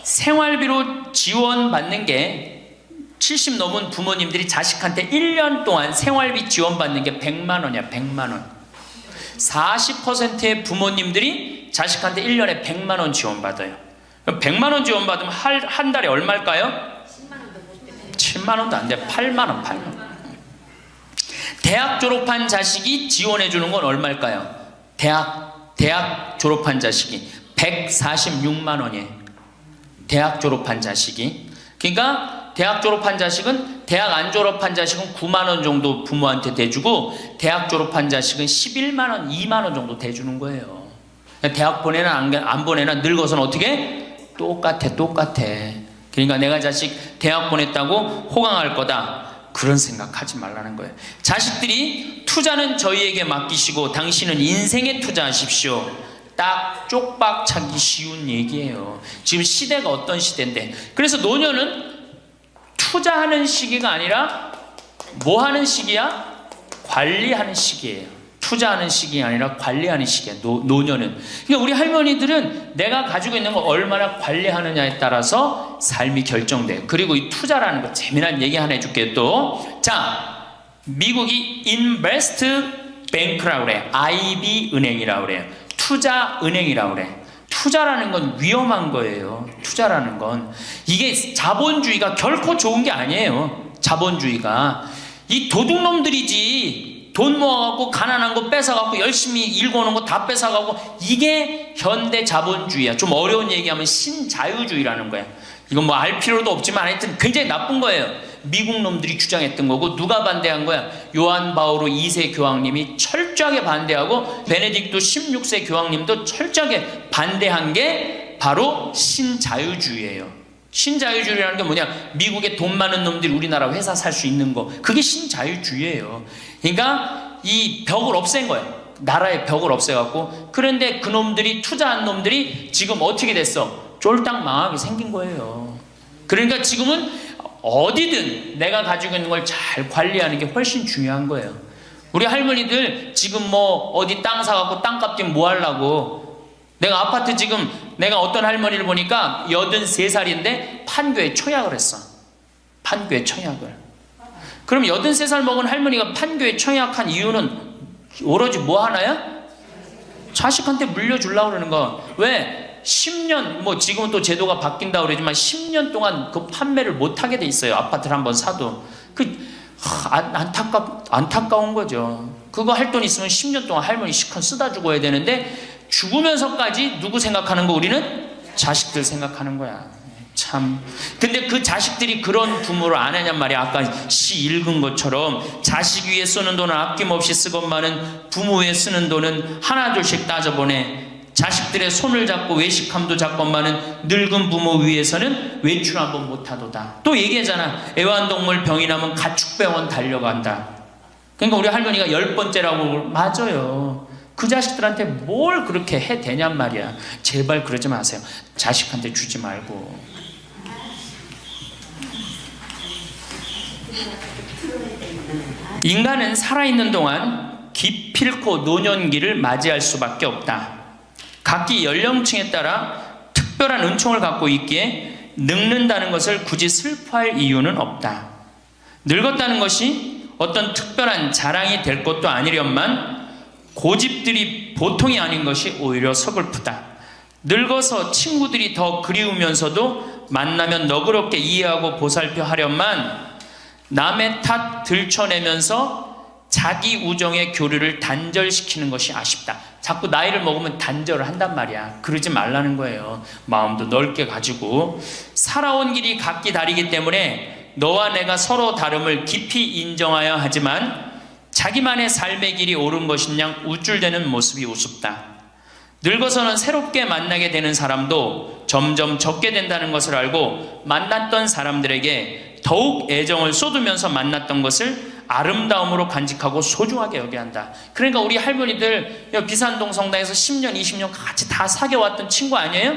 생활비로 지원받는 게 70 넘은 부모님들이 자식한테 1년 동안 생활비 지원받는 게 100만 원이야. 100만 원. 40%의 부모님들이 자식한테 1년에 100만 원 지원받아요. 100만 원 지원받으면 한 달에 얼마일까요? 7만 원도 안 돼. 8만 원, 8만 원. 대학 졸업한 자식이 지원해 주는 건 얼마일까요? 대학 졸업한 자식이 146만 원이에요. 대학 졸업한 자식이. 그러니까 대학 졸업한 자식은, 대학 안 졸업한 자식은 9만 원 정도 부모한테 대주고 대학 졸업한 자식은 11만 원, 2만 원 정도 대주는 거예요. 대학 보내나 안 보내나 늙어서는 어떻게? 똑같아. 그러니까 내가 자식 대학 보냈다고 호강할 거다, 그런 생각하지 말라는 거예요. 자식들이 투자는 저희에게 맡기시고 당신은 인생에 투자하십시오. 딱 쪽박 차기 쉬운 얘기예요. 지금 시대가 어떤 시대인데. 그래서 노년은 투자하는 시기가 아니라 뭐 하는 시기야? 관리하는 시기예요. 투자하는 시기가 아니라 관리하는 시기야. 노년은. 그러니까 우리 할머니들은 내가 가지고 있는 거 얼마나 관리하느냐에 따라서 삶이 결정돼요. 그리고 이 투자라는 거 재미난 얘기 하나 해줄게요. 또, 자, 미국이 인베스트 뱅크라고 그래. IB 은행이라고 그래요. 투자 은행이라고 그래. 투자라는 건 위험한 거예요. 투자라는 건. 이게 자본주의가 결코 좋은 게 아니에요. 자본주의가. 이 도둑놈들이지. 돈 모아갖고 가난한 거 뺏어갖고 열심히 일궈놓은 거 다 뺏어가고, 이게 현대 자본주의야. 좀 어려운 얘기하면 신자유주의라는 거야. 이건 뭐 알 필요도 없지만 하여튼 굉장히 나쁜 거예요. 미국 놈들이 주장했던 거고, 누가 반대한 거야? 요한 바오로 2세 교황님이 철저하게 반대하고, 베네딕토 16세 교황님도 철저하게 반대한 게 바로 신자유주의예요. 신자유주의라는 게 뭐냐? 미국에 돈 많은 놈들이 우리나라 회사 살 수 있는 거, 그게 신자유주의예요. 그러니까 이 벽을 없앤 거예요. 나라의 벽을 없애갖고. 그런데 그 놈들이, 투자한 놈들이 지금 어떻게 됐어? 쫄딱 망하게 생긴 거예요. 그러니까 지금은 어디든 내가 가지고 있는 걸 잘 관리하는 게 훨씬 중요한 거예요. 우리 할머니들 지금 뭐 어디 땅 사갖고 땅값 좀 뭐 하려고. 내가 아파트 지금, 내가 어떤 할머니를 보니까 83살인데 판교에 청약을 했어. 판교에 청약을. 그럼 83살 먹은 할머니가 판교에 청약한 이유는 오로지 뭐 하나야? 자식한테 물려주려고 그러는 거. 왜? 10년, 뭐 지금은 또 제도가 바뀐다고 그러지만 10년 동안 그 판매를 못하게 돼 있어요. 아파트를 한번 사도. 안타까운 거죠. 그거 할 돈 있으면 10년 동안 할머니 시큰 쓰다 죽어야 되는데, 죽으면서까지 누구 생각하는 거? 우리는 자식들 생각하는 거야. 참. 근데 그 자식들이 그런 부모를 안 하냔 말이야. 아까 시 읽은 것처럼 자식 위에 쓰는 돈은 아낌없이 쓰건만은 부모 위에 쓰는 돈은 하나둘씩 따져보내. 자식들의 손을 잡고 외식함도 잡건만은 늙은 부모 위해서는 외출 한번 못하도다. 또 얘기하잖아. 애완동물 병이 나면 가축병원 달려간다. 그러니까 우리 할머니가 10번째라고. 맞아요. 그 자식들한테 뭘 그렇게 해 대냔 말이야. 제발 그러지 마세요. 자식한테 주지 말고. 인간은 살아있는 동안 기필코 노년기를 맞이할 수밖에 없다. 각기 연령층에 따라 특별한 은총을 갖고 있기에 늙는다는 것을 굳이 슬퍼할 이유는 없다. 늙었다는 것이 어떤 특별한 자랑이 될 것도 아니련만 고집들이 보통이 아닌 것이 오히려 서글프다. 늙어서 친구들이 더 그리우면서도 만나면 너그럽게 이해하고 보살펴 하련만 남의 탓 들춰내면서 자기 우정의 교류를 단절시키는 것이 아쉽다. 자꾸 나이를 먹으면 단절을 한단 말이야. 그러지 말라는 거예요. 마음도 넓게 가지고. 살아온 길이 각기 다르기 때문에 너와 내가 서로 다름을 깊이 인정하여야 하지만 자기만의 삶의 길이 옳은 것인 양 우쭐대는 모습이 우습다. 늙어서는 새롭게 만나게 되는 사람도 점점 적게 된다는 것을 알고 만났던 사람들에게 더욱 애정을 쏟으면서 만났던 것을 아름다움으로 간직하고 소중하게 여겨야 한다. 그러니까 우리 할머니들 비산동 성당에서 10년, 20년 같이 다 사귀어왔던 친구 아니에요?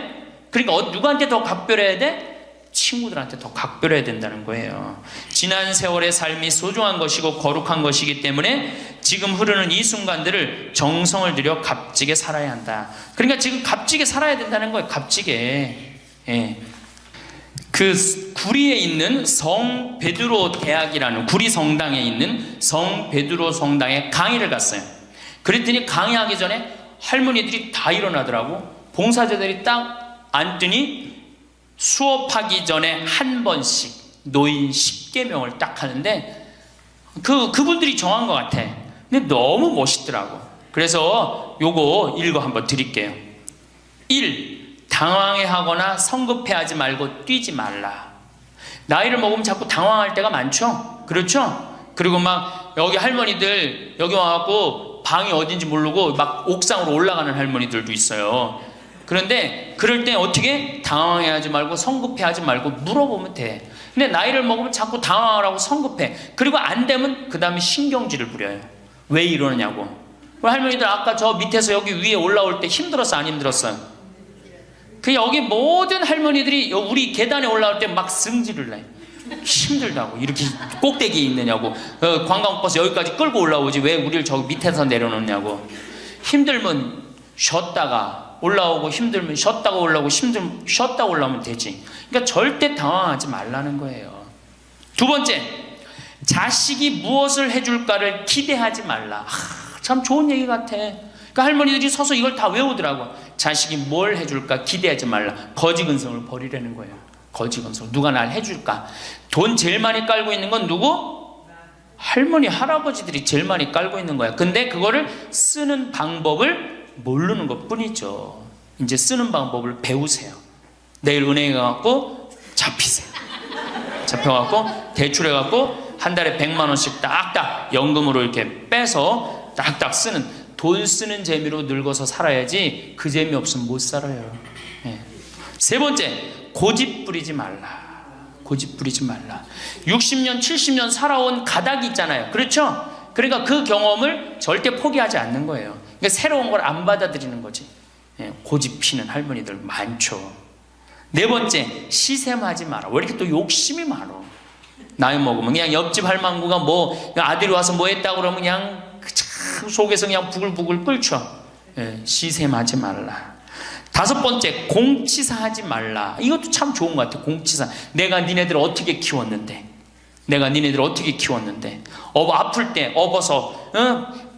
그러니까 누구한테 더 각별해야 돼? 친구들한테 더 각별해야 된다는 거예요. 지난 세월의 삶이 소중한 것이고 거룩한 것이기 때문에 지금 흐르는 이 순간들을 정성을 들여 값지게 살아야 한다. 그러니까 지금 값지게 살아야 된다는 거예요. 값지게. 예. 그 구리에 있는 성 베드로 대학이라는, 구리 성당에 있는 성 베드로 성당에 강의를 갔어요. 그랬더니 강의하기 전에 할머니들이 다 일어나더라고. 봉사자들이 딱 앉더니 수업하기 전에 한 번씩 노인 10계명을 딱 하는데 그분들이 정한 것 같아. 근데 너무 멋있더라고. 그래서 요거 읽어 한번 드릴게요. 1. 당황해하거나 성급해하지 말고 뛰지 말라. 나이를 먹으면 자꾸 당황할 때가 많죠. 그렇죠? 그리고 막 여기 할머니들 여기 와갖고 방이 어딘지 모르고 막 옥상으로 올라가는 할머니들도 있어요. 그런데 그럴 때 어떻게? 당황해하지 말고 성급해하지 말고 물어보면 돼. 근데 나이를 먹으면 자꾸 당황하라고 성급해. 그리고 안 되면 그 다음에 신경질을 부려요. 왜 이러느냐고. 할머니들 아까 저 밑에서 여기 위에 올라올 때 힘들었어 안 힘들었어요? 그 여기 모든 할머니들이 우리 계단에 올라올 때 막 승질을 내. 힘들다고. 이렇게 꼭대기에 있느냐고. 관광버스 여기까지 끌고 올라오지 왜 우리를 저기 밑에서 내려놓냐고. 힘들면 쉬었다가 올라오고, 힘들면 쉬었다가 올라오고, 힘들면 쉬었다가 올라오면 되지. 그러니까 절대 당황하지 말라는 거예요. 두 번째, 자식이 무엇을 해줄까를 기대하지 말라. 참 좋은 얘기 같아. 그러니까 할머니들이 서서 이걸 다 외우더라고. 자식이 뭘 해줄까 기대하지 말라. 거지근성을 버리라는 거예요. 거지근성. 누가 날 해줄까. 돈 제일 많이 깔고 있는 건 누구? 할머니 할아버지들이 제일 많이 깔고 있는 거야. 근데 그거를 쓰는 방법을 모르는 것 뿐이죠. 이제 쓰는 방법을 배우세요. 내일 은행에 가갖고 잡히세요. 잡혀갖고 대출해갖고 한 달에 100만 원씩 딱딱 연금으로 이렇게 빼서 딱딱 쓰는, 돈 쓰는 재미로 늙어서 살아야지 그 재미 없으면 못 살아요. 네. 세 번째, 고집 부리지 말라. 고집 부리지 말라. 60년 70년 살아온 가닥이 있잖아요. 그렇죠? 그러니까 그 경험을 절대 포기하지 않는 거예요. 그러니까 새로운 걸 안 받아들이는 거지. 네. 고집 피는 할머니들 많죠. 네 번째, 시샘하지 마라. 왜 이렇게 또 욕심이 많어? 나이 먹으면 그냥 옆집 할망구가 뭐 아들이 와서 뭐 했다고 그러면 그냥 참 속에서 그냥 부글부글 끓죠. 예, 시샘하지 말라. 다섯 번째, 공치사하지 말라. 이것도 참 좋은 것 같아. 공치사. 내가 니네들 어떻게 키웠는데, 내가 니네들 어떻게 키웠는데, 아플 때 업어서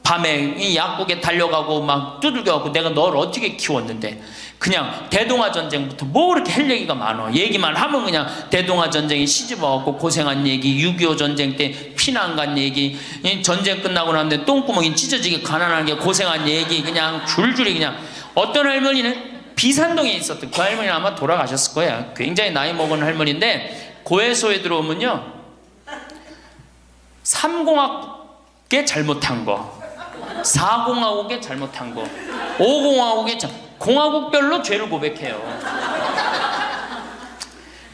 밤에 이 약국에 달려가고 막 두들겨가고 내가 너를 어떻게 키웠는데, 그냥 대동아전쟁부터 뭐 그렇게 할 얘기가 많아. 얘기만 하면 그냥 대동아전쟁에 시집와갖고 고생한 얘기, 6.25 전쟁 때 피난 간 얘기, 전쟁 끝나고 나는데 똥구멍이 찢어지게 가난하게 고생한 얘기, 그냥 줄줄이 그냥. 어떤 할머니는 비산동에 있었던 그 할머니는 아마 돌아가셨을 거야. 굉장히 나이 먹은 할머니인데 고해소에 들어오면요, 3공학에 잘못한 거, 4공화국에 잘못한 거, 5공화국에 공화국별로 죄를 고백해요.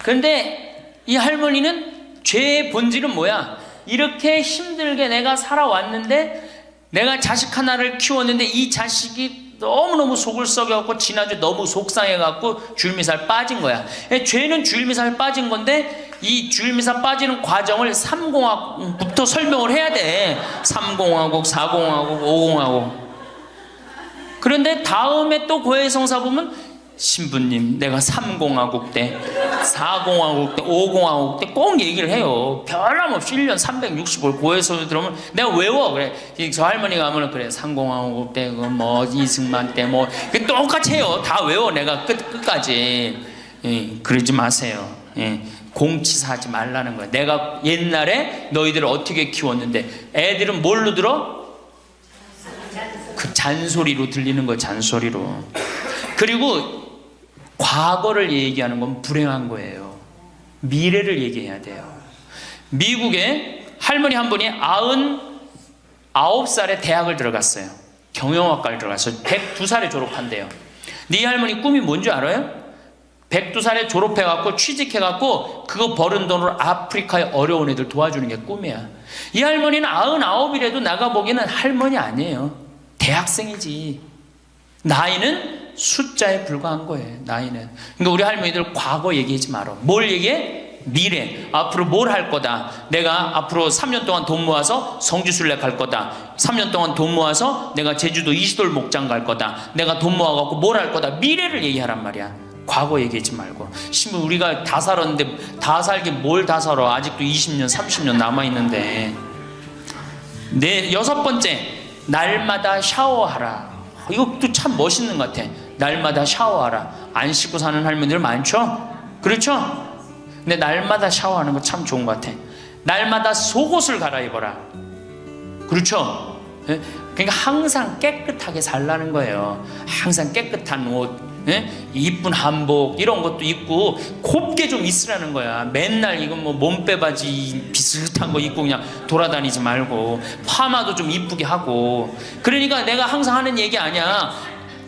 그런데 이 할머니는 죄의 본질은 뭐야? 이렇게 힘들게 내가 살아왔는데, 내가 자식 하나를 키웠는데 이 자식이 너무너무 속을 썩여갖고 지난주 너무 속상해갖고 줄미살 빠진 거야. 죄는 줄미살 빠진 건데 이 줄미살 빠지는 과정을 3공화국부터 설명을 해야 돼. 3공화국, 4공화국, 5공화국. 그런데 다음에 또 고해성사 보면 신부님 내가 3공화국 때, 4공화국 때, 5공화국 때 꼭 얘기를 해요. 변함없이 1년 365일 고해성사 들어오면 내가 외워. 그래, 저 할머니가 하면 그래 3공화국 때 뭐 이승만 때 뭐 똑같이 해요. 다 외워 내가 끝까지. 예, 그러지 마세요. 예, 공치사하지 말라는 거야. 내가 옛날에 너희들을 어떻게 키웠는데. 애들은 뭘로 들어? 그 잔소리로 들리는 거예요. 잔소리로. 그리고 과거를 얘기하는 건 불행한 거예요. 미래를 얘기해야 돼요. 미국에 할머니 한 분이 99살에 대학을 들어갔어요. 경영학과를 들어갔어요. 102살에 졸업한대요. 네 할머니 꿈이 뭔지 알아요? 102살에 졸업해갖고 취직해갖고 그거 버는 돈으로 아프리카의 어려운 애들 도와주는 게 꿈이야. 이 할머니는 99이라도 나가보기에는 할머니 아니에요. 대학생이지. 나이는 숫자에 불과한 거예요. 나이는. 그러니까 우리 할머니들 과거 얘기하지 말어. 뭘 얘기해? 미래. 앞으로 뭘 할 거다. 내가 앞으로 3년 동안 돈 모아서 성지순례 갈 거다. 3년 동안 돈 모아서 내가 제주도 이시돌 목장 갈 거다. 내가 돈 모아갖고 뭘 할 거다. 미래를 얘기하란 말이야. 과거 얘기하지 말고. 심지어 우리가 다 살았는데 다 살긴 뭘 다 살아. 아직도 20년 30년 남아있는데. 여섯 번째, 날마다 샤워하라. 이것도 참 멋있는 것 같아. 날마다 샤워하라. 안 씻고 사는 할머니들 많죠? 그렇죠? 근데 날마다 샤워하는 거 참 좋은 것 같아. 날마다 속옷을 갈아입어라. 그렇죠? 그러니까 항상 깨끗하게 살라는 거예요. 항상 깨끗한 옷, 이쁜 한복 이런 것도 입고 곱게 좀 있으라는 거야. 맨날 이건 뭐 몸빼바지 비슷한 거 입고 그냥 돌아다니지 말고 파마도 좀 이쁘게 하고. 그러니까 내가 항상 하는 얘기 아니야.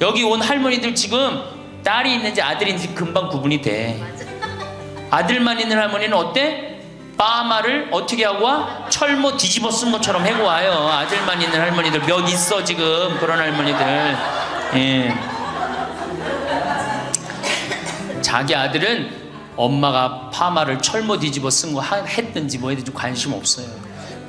여기 온 할머니들 지금 딸이 있는지 아들이 있는지 금방 구분이 돼. 아들만 있는 할머니는 어때? 파마를 어떻게 하고 와? 철모 뒤집어 쓴 것처럼 해고 와요. 아들만 있는 할머니들 몇 있어 지금. 그런 할머니들. 예. 자기 아들은 엄마가 파마를 철모 뒤집어 쓴 거 했든지 뭐 했든지 관심 없어요.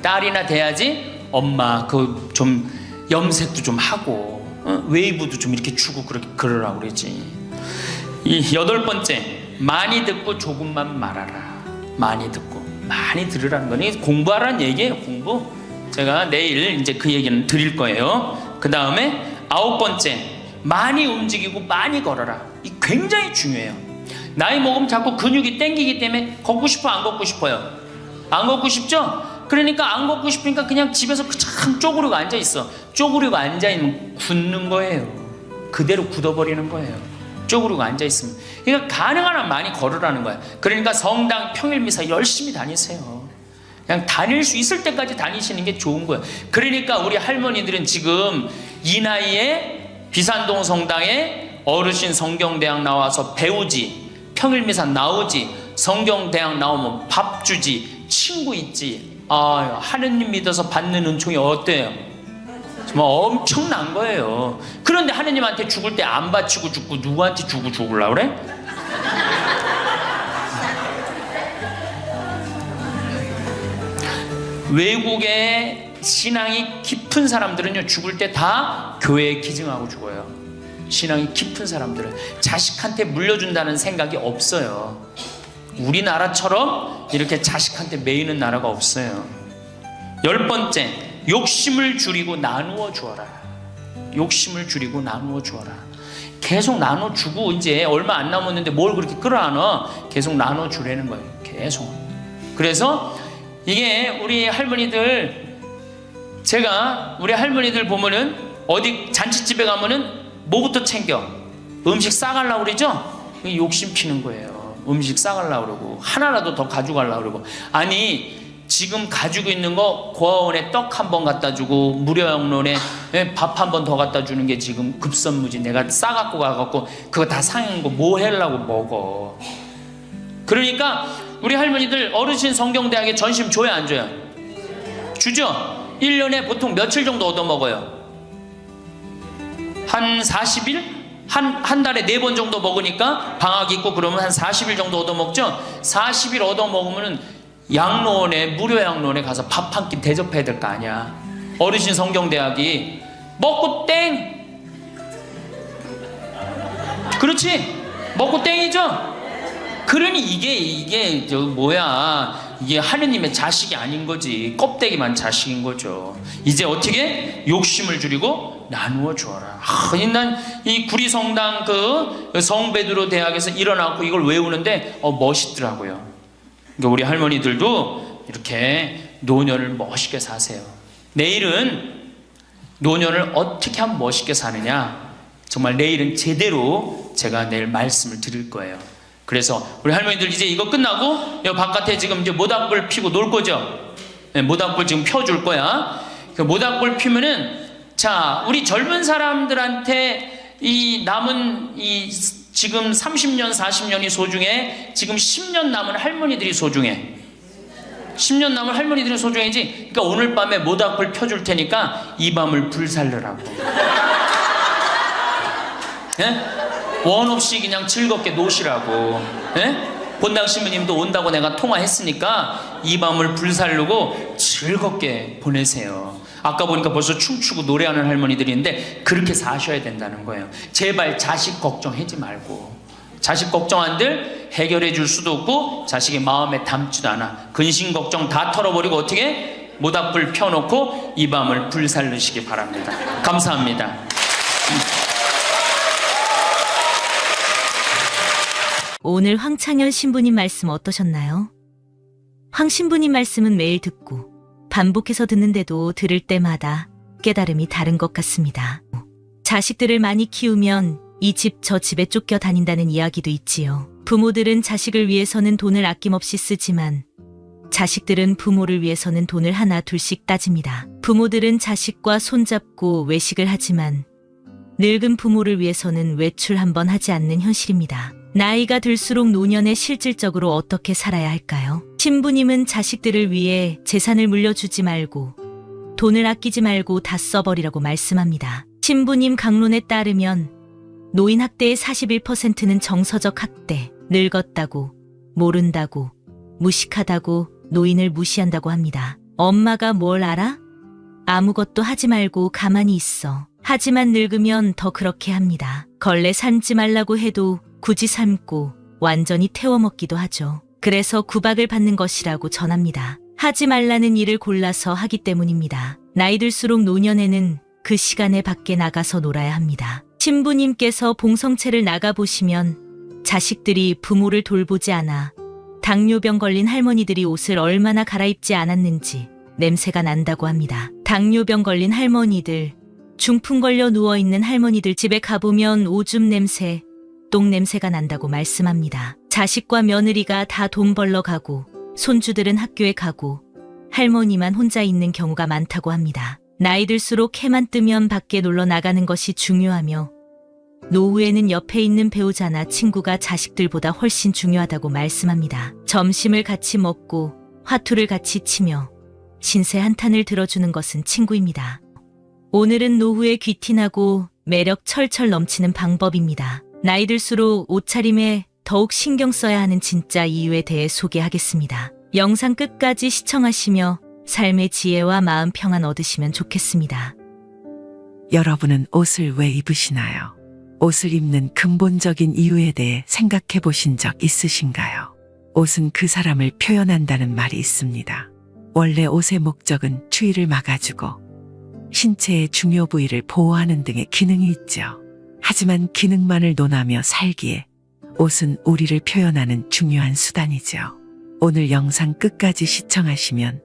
딸이나 돼야지 엄마 그 좀 염색도 좀 하고 웨이브도 좀 이렇게 주고 그러라고 그러지. 이 여덟 번째, 많이 듣고 조금만 말하라. 많이 듣고 많이 들으라는 거니 공부하라는 얘기예요. 공부. 제가 내일 이제 그 얘기는 드릴 거예요. 그 다음에 9번째, 많이 움직이고 많이 걸어라. 이 굉장히 중요해요. 나이 먹으면 자꾸 근육이 땡기기 때문에 걷고 싶어, 안 걷고 싶어요? 안 걷고 싶죠? 그러니까 안 걷고 싶으니까 그냥 집에서 참 쪼그리고 앉아있어. 쪼그리고 앉아있으면 굳는 거예요. 그대로 굳어버리는 거예요. 쪼그리고 앉아있으면. 그러니까 가능한 한 많이 걸으라는 거야. 그러니까 성당 평일미사 열심히 다니세요. 그냥 다닐 수 있을 때까지 다니시는 게 좋은 거예요. 그러니까 우리 할머니들은 지금 이 나이에 비산동 성당에 어르신 성경대학 나와서 배우지, 평일미사 나오지, 성경대학 나오면 밥 주지, 친구 있지. 하느님 믿어서 받는 은총이 어때요? 정말 엄청난 거예요. 그런데 하느님한테 죽을 때 안 바치고 죽고 누구한테 주고 죽으려고 그래? 외국에 신앙이 깊은 사람들은요, 죽을 때 다 교회에 기증하고 죽어요. 신앙이 깊은 사람들은 자식한테 물려준다는 생각이 없어요. 우리나라처럼 이렇게 자식한테 매이는 나라가 없어요. 10번째, 욕심을 줄이고 나누어 주어라. 욕심을 줄이고 나누어 주어라. 계속 나눠 주고 이제 얼마 안 남았는데 뭘 그렇게 끌어안아? 계속 나눠 주라는 거예요. 계속. 그래서 이게 우리 할머니들, 제가 우리 할머니들 보면은 어디 잔치집에 가면은 뭐부터 챙겨? 음식 싸가려고 그러죠? 욕심 피는 거예요. 음식 싸가려고 그러고 하나라도 더 가져가려고 그러고. 아니 지금 가지고 있는 거 고아원에 떡 한 번 갖다 주고 무료양론에 밥 한 번 더 갖다 주는 게 지금 급선무지. 내가 싸갖고 가갖고 그거 다 상한 거 뭐 하려고 먹어. 그러니까 우리 할머니들 어르신 성경대학에 전심 줘요, 안 줘요? 주죠? 1년에 보통 며칠 정도 얻어먹어요? 한 40일? 한 달에 4번 정도 먹으니까 방학 있고 그러면 한 40일 정도 얻어먹죠? 40일 얻어먹으면 양로원에, 무료 양로원에 가서 밥 한 끼 대접해야 될 거 아니야. 어르신 성경대학이 먹고 땡! 그렇지? 먹고 땡이죠? 그러니 이게 이게 하느님의 자식이 아닌 거지. 껍데기만 자식인 거죠. 이제 어떻게? 욕심을 줄이고 나누어 주어라. 난 이 구리성당 그 성베드로 대학에서 일어나고 이걸 외우는데 멋있더라고요. 그러니까 우리 할머니들도 이렇게 노년을 멋있게 사세요. 내일은 노년을 어떻게 하면 멋있게 사느냐, 정말 내일은 제대로 제가 내일 말씀을 드릴 거예요. 그래서 우리 할머니들 이제 이거 끝나고 여 바깥에 지금 이제 모닥불 피고 놀 거죠? 네, 모닥불 지금 펴줄 거야. 그 모닥불 피면은, 자, 우리 젊은 사람들한테 이 남은 이 지금 30년 40년이 소중해. 지금 10년 남은 할머니들이 소중해. 10년 남은 할머니들이 소중해지. 그러니까 오늘 밤에 모닥불 펴줄 테니까 이 밤을 불살르라고. 예? 원 없이 그냥 즐겁게 노시라고. 예? 본당 신부님도 온다고 내가 통화했으니까 이 밤을 불살르고 즐겁게 보내세요. 아까 보니까 벌써 춤추고 노래하는 할머니들이 있는데 그렇게 사셔야 된다는 거예요. 제발 자식 걱정하지 말고. 자식 걱정한들 해결해 줄 수도 없고 자식의 마음에 담지도 않아. 근심 걱정 다 털어버리고 어떻게? 모닥불 펴놓고 이 밤을 불살르시기 바랍니다. 감사합니다. 오늘 황창현 신부님 말씀 어떠셨나요? 황 신부님 말씀은 매일 듣고 반복해서 듣는데도 들을 때마다 깨달음이 다른 것 같습니다. 자식들을 많이 키우면 이 집 저 집에 쫓겨 다닌다는 이야기도 있지요. 부모들은 자식을 위해서는 돈을 아낌없이 쓰지만 자식들은 부모를 위해서는 돈을 하나 둘씩 따집니다. 부모들은 자식과 손잡고 외식을 하지만 늙은 부모를 위해서는 외출 한번 하지 않는 현실입니다. 나이가 들수록 노년에 실질적으로 어떻게 살아야 할까요? 신부님은 자식들을 위해 재산을 물려주지 말고 돈을 아끼지 말고 다 써버리라고 말씀합니다. 신부님 강론에 따르면 노인 학대의 41%는 정서적 학대, 늙었다고, 모른다고, 무식하다고, 노인을 무시한다고 합니다. 엄마가 뭘 알아? 아무것도 하지 말고 가만히 있어. 하지만 늙으면 더 그렇게 합니다. 걸레 삶지 말라고 해도 굳이 삶고 완전히 태워먹기도 하죠. 그래서 구박을 받는 것이라고 전합니다. 하지 말라는 일을 골라서 하기 때문입니다. 나이 들수록 노년에는 그 시간에 밖에 나가서 놀아야 합니다. 신부님께서 봉성체를 나가보시면 자식들이 부모를 돌보지 않아 당뇨병 걸린 할머니들이 옷을 얼마나 갈아입지 않았는지 냄새가 난다고 합니다. 당뇨병 걸린 할머니들, 중풍 걸려 누워있는 할머니들 집에 가보면 오줌 냄새, 똥 냄새가 난다고 말씀합니다. 자식과 며느리가 다 돈 벌러 가고 손주들은 학교에 가고 할머니만 혼자 있는 경우가 많다고 합니다. 나이 들수록 해만 뜨면 밖에 놀러 나가는 것이 중요하며 노후에는 옆에 있는 배우자나 친구가 자식들보다 훨씬 중요하다고 말씀합니다. 점심을 같이 먹고 화투를 같이 치며 신세 한탄을 들어주는 것은 친구입니다. 오늘은 노후에 귀티나고 매력 철철 넘치는 방법입니다. 나이 들수록 옷차림에 더욱 신경 써야 하는 진짜 이유에 대해 소개하겠습니다. 영상 끝까지 시청하시며 삶의 지혜와 마음 평안 얻으시면 좋겠습니다. 여러분은 옷을 왜 입으시나요? 옷을 입는 근본적인 이유에 대해 생각해 보신 적 있으신가요? 옷은 그 사람을 표현한다는 말이 있습니다. 원래 옷의 목적은 추위를 막아주고 신체의 중요 부위를 보호하는 등의 기능이 있죠. 하지만 기능만을 논하며 살기에 옷은 우리를 표현하는 중요한 수단이죠. 오늘 영상 끝까지 시청하시면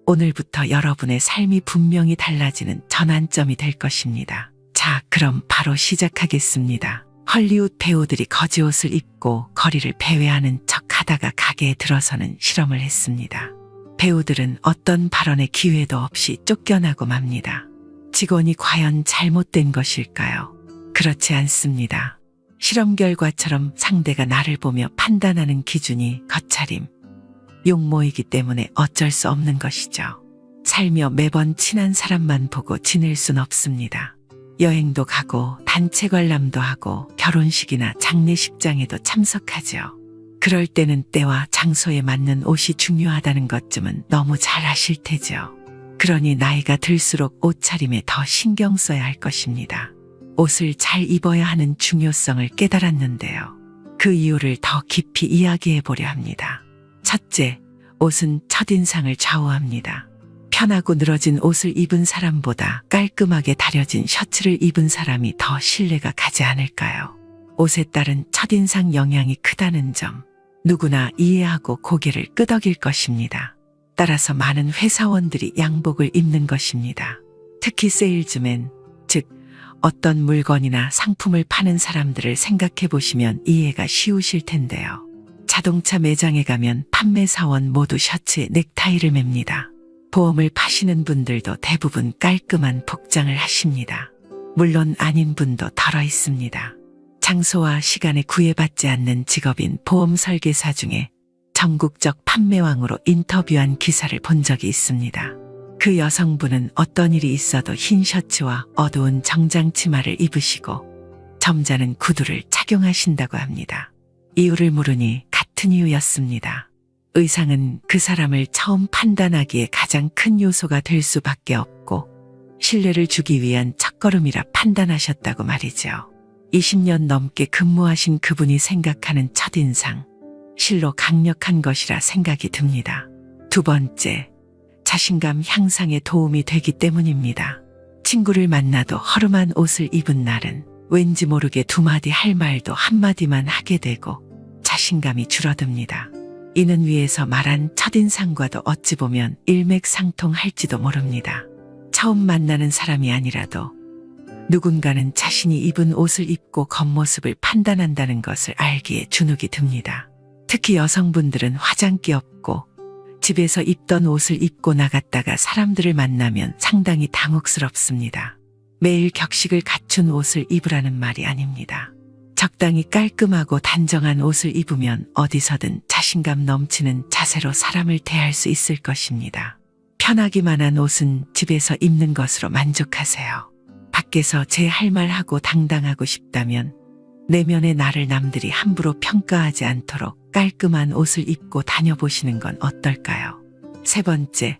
오늘부터 여러분의 삶이 분명히 달라지는 전환점이 될 것입니다. 자, 그럼 바로 시작하겠습니다. 헐리우드 배우들이 거지옷을 입고 거리를 배회하는 척 하다가 가게에 들어서는 실험을 했습니다. 배우들은 어떤 발언의 기회도 없이 쫓겨나고 맙니다. 직원이 과연 잘못된 것일까요? 그렇지 않습니다. 실험 결과처럼 상대가 나를 보며 판단하는 기준이 겉차림, 용모이기 때문에 어쩔 수 없는 것이죠. 살며 매번 친한 사람만 보고 지낼 순 없습니다. 여행도 가고 단체 관람도 하고 결혼식이나 장례식장에도 참석하죠. 그럴 때는 때와 장소에 맞는 옷이 중요하다는 것쯤은 너무 잘 아실 테죠. 그러니 나이가 들수록 옷차림에 더 신경 써야 할 것입니다. 옷을 잘 입어야 하는 중요성을 깨달았는데요. 그 이유를 더 깊이 이야기해 보려 합니다. 첫째, 옷은 첫인상을 좌우합니다. 편하고 늘어진 옷을 입은 사람보다 깔끔하게 다려진 셔츠를 입은 사람이 더 신뢰가 가지 않을까요? 옷에 따른 첫인상 영향이 크다는 점, 누구나 이해하고 고개를 끄덕일 것입니다. 따라서 많은 회사원들이 양복을 입는 것입니다. 특히 세일즈맨, 즉 어떤 물건이나 상품을 파는 사람들을 생각해 보시면 이해가 쉬우실 텐데요. 자동차 매장에 가면 판매사원 모두 셔츠에 넥타이를 맵니다. 보험을 파시는 분들도 대부분 깔끔한 복장을 하십니다. 물론 아닌 분도 덜어 있습니다. 장소와 시간에 구애받지 않는 직업인 보험 설계사 중에 전국적 판매왕으로 인터뷰한 기사를 본 적이 있습니다. 그 여성분은 어떤 일이 있어도 흰 셔츠와 어두운 정장 치마를 입으시고 점잖은 구두를 착용하신다고 합니다. 이유를 물으니 같은 이유였습니다. 의상은 그 사람을 처음 판단하기에 가장 큰 요소가 될 수밖에 없고 신뢰를 주기 위한 첫걸음이라 판단하셨다고 말이죠. 20년 넘게 근무하신 그분이 생각하는 첫인상, 실로 강력한 것이라 생각이 듭니다. 두 번째, 자신감 향상에 도움이 되기 때문입니다. 친구를 만나도 허름한 옷을 입은 날은 왠지 모르게 두 마디 할 말도 한마디만 하게 되고 자신감이 줄어듭니다. 이는 위에서 말한 첫인상과도 어찌 보면 일맥상통할지도 모릅니다. 처음 만나는 사람이 아니라도 누군가는 자신이 입은 옷을 입고 겉모습을 판단한다는 것을 알기에 주눅이 듭니다. 특히 여성분들은 화장기 없고 집에서 입던 옷을 입고 나갔다가 사람들을 만나면 상당히 당혹스럽습니다. 매일 격식을 갖춘 옷을 입으라는 말이 아닙니다. 적당히 깔끔하고 단정한 옷을 입으면 어디서든 자신감 넘치는 자세로 사람을 대할 수 있을 것입니다. 편하기만 한 옷은 집에서 입는 것으로 만족하세요. 밖에서 제 할 말 하고 당당하고 싶다면 내면의 나를 남들이 함부로 평가하지 않도록 깔끔한 옷을 입고 다녀보시는 건 어떨까요? 세 번째,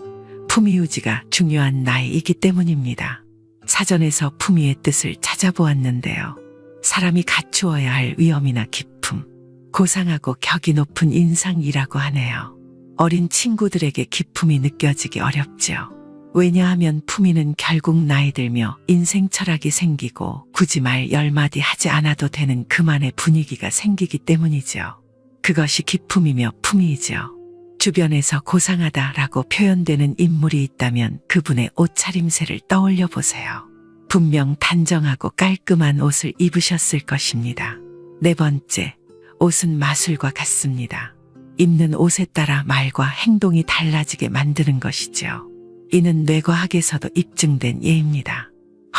품위 유지가 중요한 나이이기 때문입니다. 사전에서 품위의 뜻을 찾아보았는데요. 사람이 갖추어야 할 위엄이나 기품, 고상하고 격이 높은 인상이라고 하네요. 어린 친구들에게 기품이 느껴지기 어렵죠. 왜냐하면 품위는 결국 나이 들며 인생 철학이 생기고 굳이 말 10마디 하지 않아도 되는 그만의 분위기가 생기기 때문이죠. 그것이 기품이며 품위이죠. 주변에서 고상하다라고 표현되는 인물이 있다면 그분의 옷차림새를 떠올려 보세요. 분명 단정하고 깔끔한 옷을 입으셨을 것입니다. 네 번째, 옷은 마술과 같습니다. 입는 옷에 따라 말과 행동이 달라지게 만드는 것이죠. 이는 뇌과학에서도 입증된 예입니다.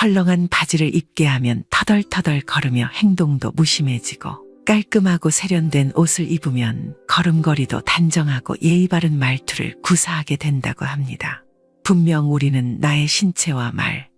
헐렁한 바지를 입게 하면 터덜터덜 걸으며 행동도 무심해지고, 깔끔하고 세련된 옷을 입으면 걸음걸이도 단정하고 예의 바른 말투를 구사하게 된다고 합니다. 분명 우리는 나의 신체와 말,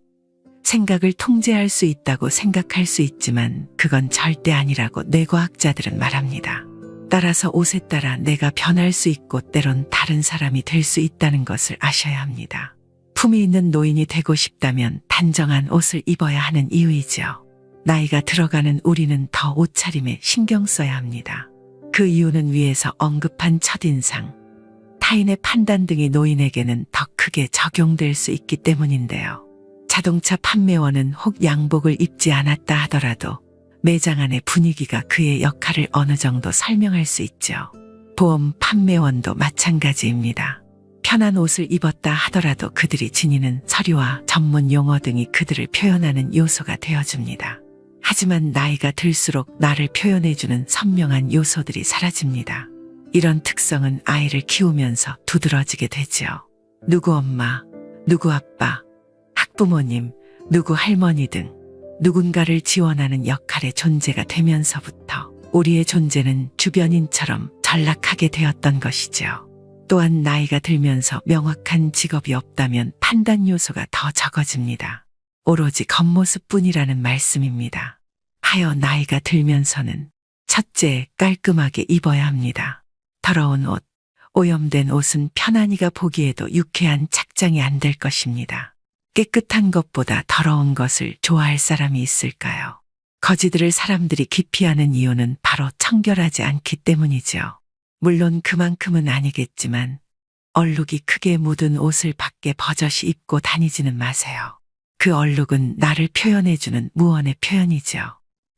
생각을 통제할 수 있다고 생각할 수 있지만 그건 절대 아니라고 뇌과학자들은 말합니다. 따라서 옷에 따라 내가 변할 수 있고 때론 다른 사람이 될 수 있다는 것을 아셔야 합니다. 품위 있는 노인이 되고 싶다면 단정한 옷을 입어야 하는 이유이죠. 나이가 들어가는 우리는 더 옷차림에 신경 써야 합니다. 그 이유는 위에서 언급한 첫인상, 타인의 판단 등이 노인에게는 더 크게 적용될 수 있기 때문인데요. 자동차 판매원은 혹 양복을 입지 않았다 하더라도 매장 안의 분위기가 그의 역할을 어느 정도 설명할 수 있죠. 보험 판매원도 마찬가지입니다. 편한 옷을 입었다 하더라도 그들이 지니는 서류와 전문 용어 등이 그들을 표현하는 요소가 되어줍니다. 하지만 나이가 들수록 나를 표현해주는 선명한 요소들이 사라집니다. 이런 특성은 아이를 키우면서 두드러지게 되죠. 누구 엄마, 누구 아빠, 학부모님, 누구 할머니 등 누군가를 지원하는 역할의 존재가 되면서부터 우리의 존재는 주변인처럼 전락하게 되었던 것이죠. 또한 나이가 들면서 명확한 직업이 없다면 판단 요소가 더 적어집니다. 오로지 겉모습뿐이라는 말씀입니다. 하여 나이가 들면서는 첫째, 깔끔하게 입어야 합니다. 더러운 옷, 오염된 옷은 편안이가 보기에도 유쾌한 착장이 안 될 것입니다. 깨끗한 것보다 더러운 것을 좋아할 사람이 있을까요? 거지들을 사람들이 기피하는 이유는 바로 청결하지 않기 때문이죠. 물론 그만큼은 아니겠지만 얼룩이 크게 묻은 옷을 밖에 버젓이 입고 다니지는 마세요. 그 얼룩은 나를 표현해주는 무언의 표현이죠.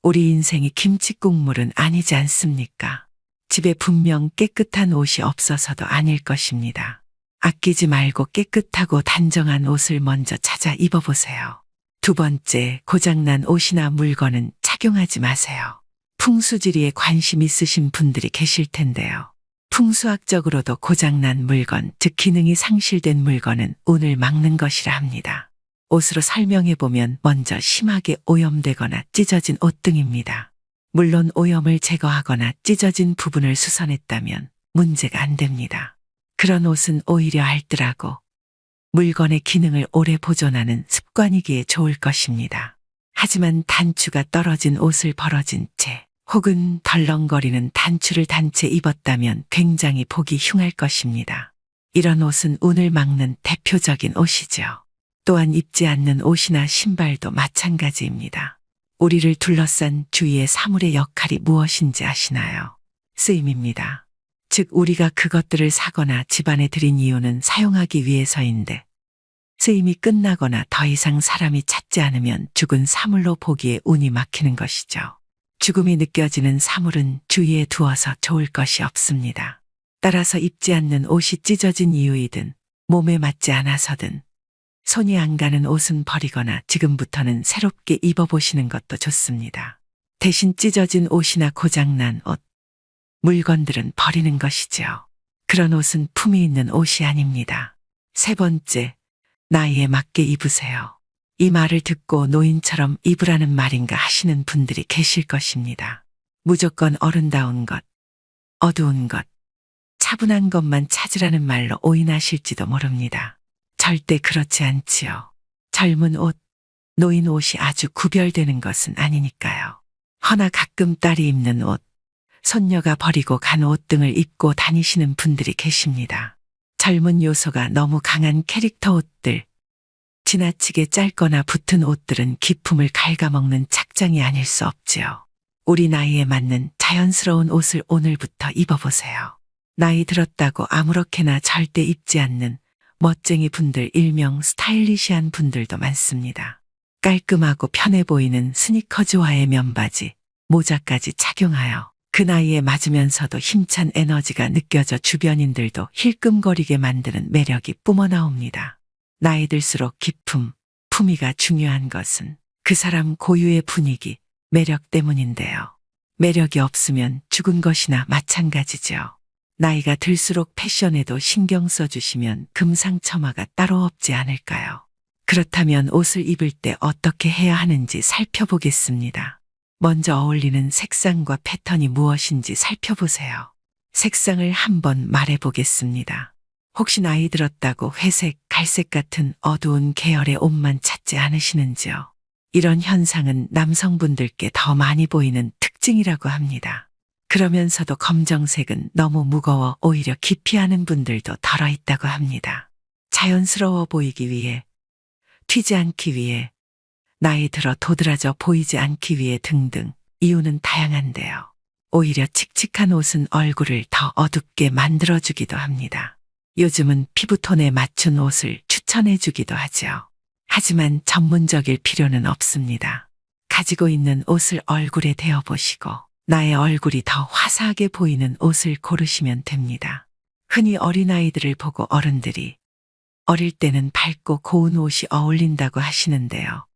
우리 인생이 김치국물은 아니지 않습니까? 집에 분명 깨끗한 옷이 없어서도 아닐 것입니다. 아끼지 말고 깨끗하고 단정한 옷을 먼저 찾아 입어보세요. 두 번째, 고장난 옷이나 물건은 착용하지 마세요. 풍수지리에 관심 있으신 분들이 계실 텐데요. 풍수학적으로도 고장난 물건, 즉 기능이 상실된 물건은 운을 막는 것이라 합니다. 옷으로 설명해보면 먼저 심하게 오염되거나 찢어진 옷 등입니다. 물론 오염을 제거하거나 찢어진 부분을 수선했다면 문제가 안 됩니다. 그런 옷은 오히려 알뜰하고 물건의 기능을 오래 보존하는 습관이기에 좋을 것입니다. 하지만 단추가 떨어진 옷을 벌어진 채 혹은 덜렁거리는 단추를 단 채 입었다면 굉장히 보기 흉할 것입니다. 이런 옷은 운을 막는 대표적인 옷이죠. 또한 입지 않는 옷이나 신발도 마찬가지입니다. 우리를 둘러싼 주위의 사물의 역할이 무엇인지 아시나요? 쓰임입니다. 즉 우리가 그것들을 사거나 집안에 들인 이유는 사용하기 위해서인데 쓰임이 끝나거나 더 이상 사람이 찾지 않으면 죽은 사물로 보기에 운이 막히는 것이죠. 죽음이 느껴지는 사물은 주위에 두어서 좋을 것이 없습니다. 따라서 입지 않는 옷이 찢어진 이유이든 몸에 맞지 않아서든 손이 안 가는 옷은 버리거나 지금부터는 새롭게 입어보시는 것도 좋습니다. 대신 찢어진 옷이나 고장난 옷, 물건들은 버리는 것이죠. 그런 옷은 품이 있는 옷이 아닙니다. 세 번째, 나이에 맞게 입으세요. 이 말을 듣고 노인처럼 입으라는 말인가 하시는 분들이 계실 것입니다. 무조건 어른다운 것, 어두운 것, 차분한 것만 찾으라는 말로 오인하실지도 모릅니다. 절대 그렇지 않지요. 젊은 옷, 노인 옷이 아주 구별되는 것은 아니니까요. 허나 가끔 딸이 입는 옷, 손녀가 버리고 간 옷 등을 입고 다니시는 분들이 계십니다. 젊은 요소가 너무 강한 캐릭터 옷들, 지나치게 짧거나 붙은 옷들은 기품을 갉아먹는 착장이 아닐 수 없지요. 우리 나이에 맞는 자연스러운 옷을 오늘부터 입어보세요. 나이 들었다고 아무렇게나 절대 입지 않는 멋쟁이 분들 일명 스타일리시한 분들도 많습니다. 깔끔하고 편해 보이는 스니커즈와의 면바지, 모자까지 착용하여 그 나이에 맞으면서도 힘찬 에너지가 느껴져 주변인들도 힐끔거리게 만드는 매력이 뿜어나옵니다. 나이 들수록 기품, 품위가 중요한 것은 그 사람 고유의 분위기, 매력 때문인데요. 매력이 없으면 죽은 것이나 마찬가지죠. 나이가 들수록 패션에도 신경 써주시면 금상첨화가 따로 없지 않을까요? 그렇다면 옷을 입을 때 어떻게 해야 하는지 살펴보겠습니다. 먼저 어울리는 색상과 패턴이 무엇인지 살펴보세요. 색상을 한번 말해보겠습니다. 혹시 나이 들었다고 회색, 갈색 같은 어두운 계열의 옷만 찾지 않으시는지요? 이런 현상은 남성분들께 더 많이 보이는 특징이라고 합니다. 그러면서도 검정색은 너무 무거워 오히려 기피하는 분들도 덜어 있다고 합니다. 자연스러워 보이기 위해, 튀지 않기 위해, 나이 들어 도드라져 보이지 않기 위해 등등 이유는 다양한데요. 오히려 칙칙한 옷은 얼굴을 더 어둡게 만들어주기도 합니다. 요즘은 피부톤에 맞춘 옷을 추천해주기도 하죠. 하지만 전문적일 필요는 없습니다. 가지고 있는 옷을 얼굴에 대어보시고 나의 얼굴이 더 화사하게 보이는 옷을 고르시면 됩니다. 흔히 어린아이들을 보고 어른들이 어릴 때는 밝고 고운 옷이 어울린다고 하시는데요.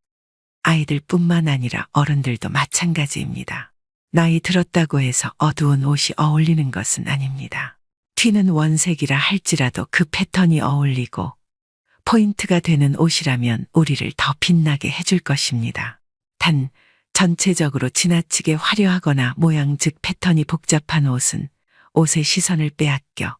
아이들뿐만 아니라 어른들도 마찬가지입니다. 나이 들었다고 해서 어두운 옷이 어울리는 것은 아닙니다. 튀는 원색이라 할지라도 그 패턴이 어울리고 포인트가 되는 옷이라면 우리를 더 빛나게 해줄 것입니다. 단, 전체적으로 지나치게 화려하거나 모양 즉 패턴이 복잡한 옷은 옷의 시선을 빼앗겨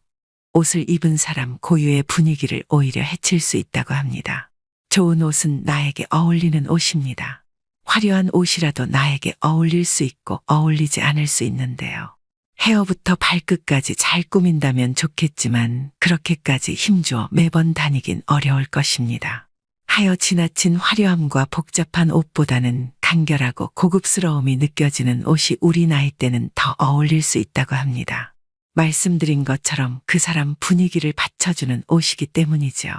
옷을 입은 사람 고유의 분위기를 오히려 해칠 수 있다고 합니다. 좋은 옷은 나에게 어울리는 옷입니다. 화려한 옷이라도 나에게 어울릴 수 있고 어울리지 않을 수 있는데요. 헤어부터 발끝까지 잘 꾸민다면 좋겠지만 그렇게까지 힘주어 매번 다니긴 어려울 것입니다. 하여 지나친 화려함과 복잡한 옷보다는 간결하고 고급스러움이 느껴지는 옷이 우리 나이대는 더 어울릴 수 있다고 합니다. 말씀드린 것처럼 그 사람 분위기를 받쳐주는 옷이기 때문이죠.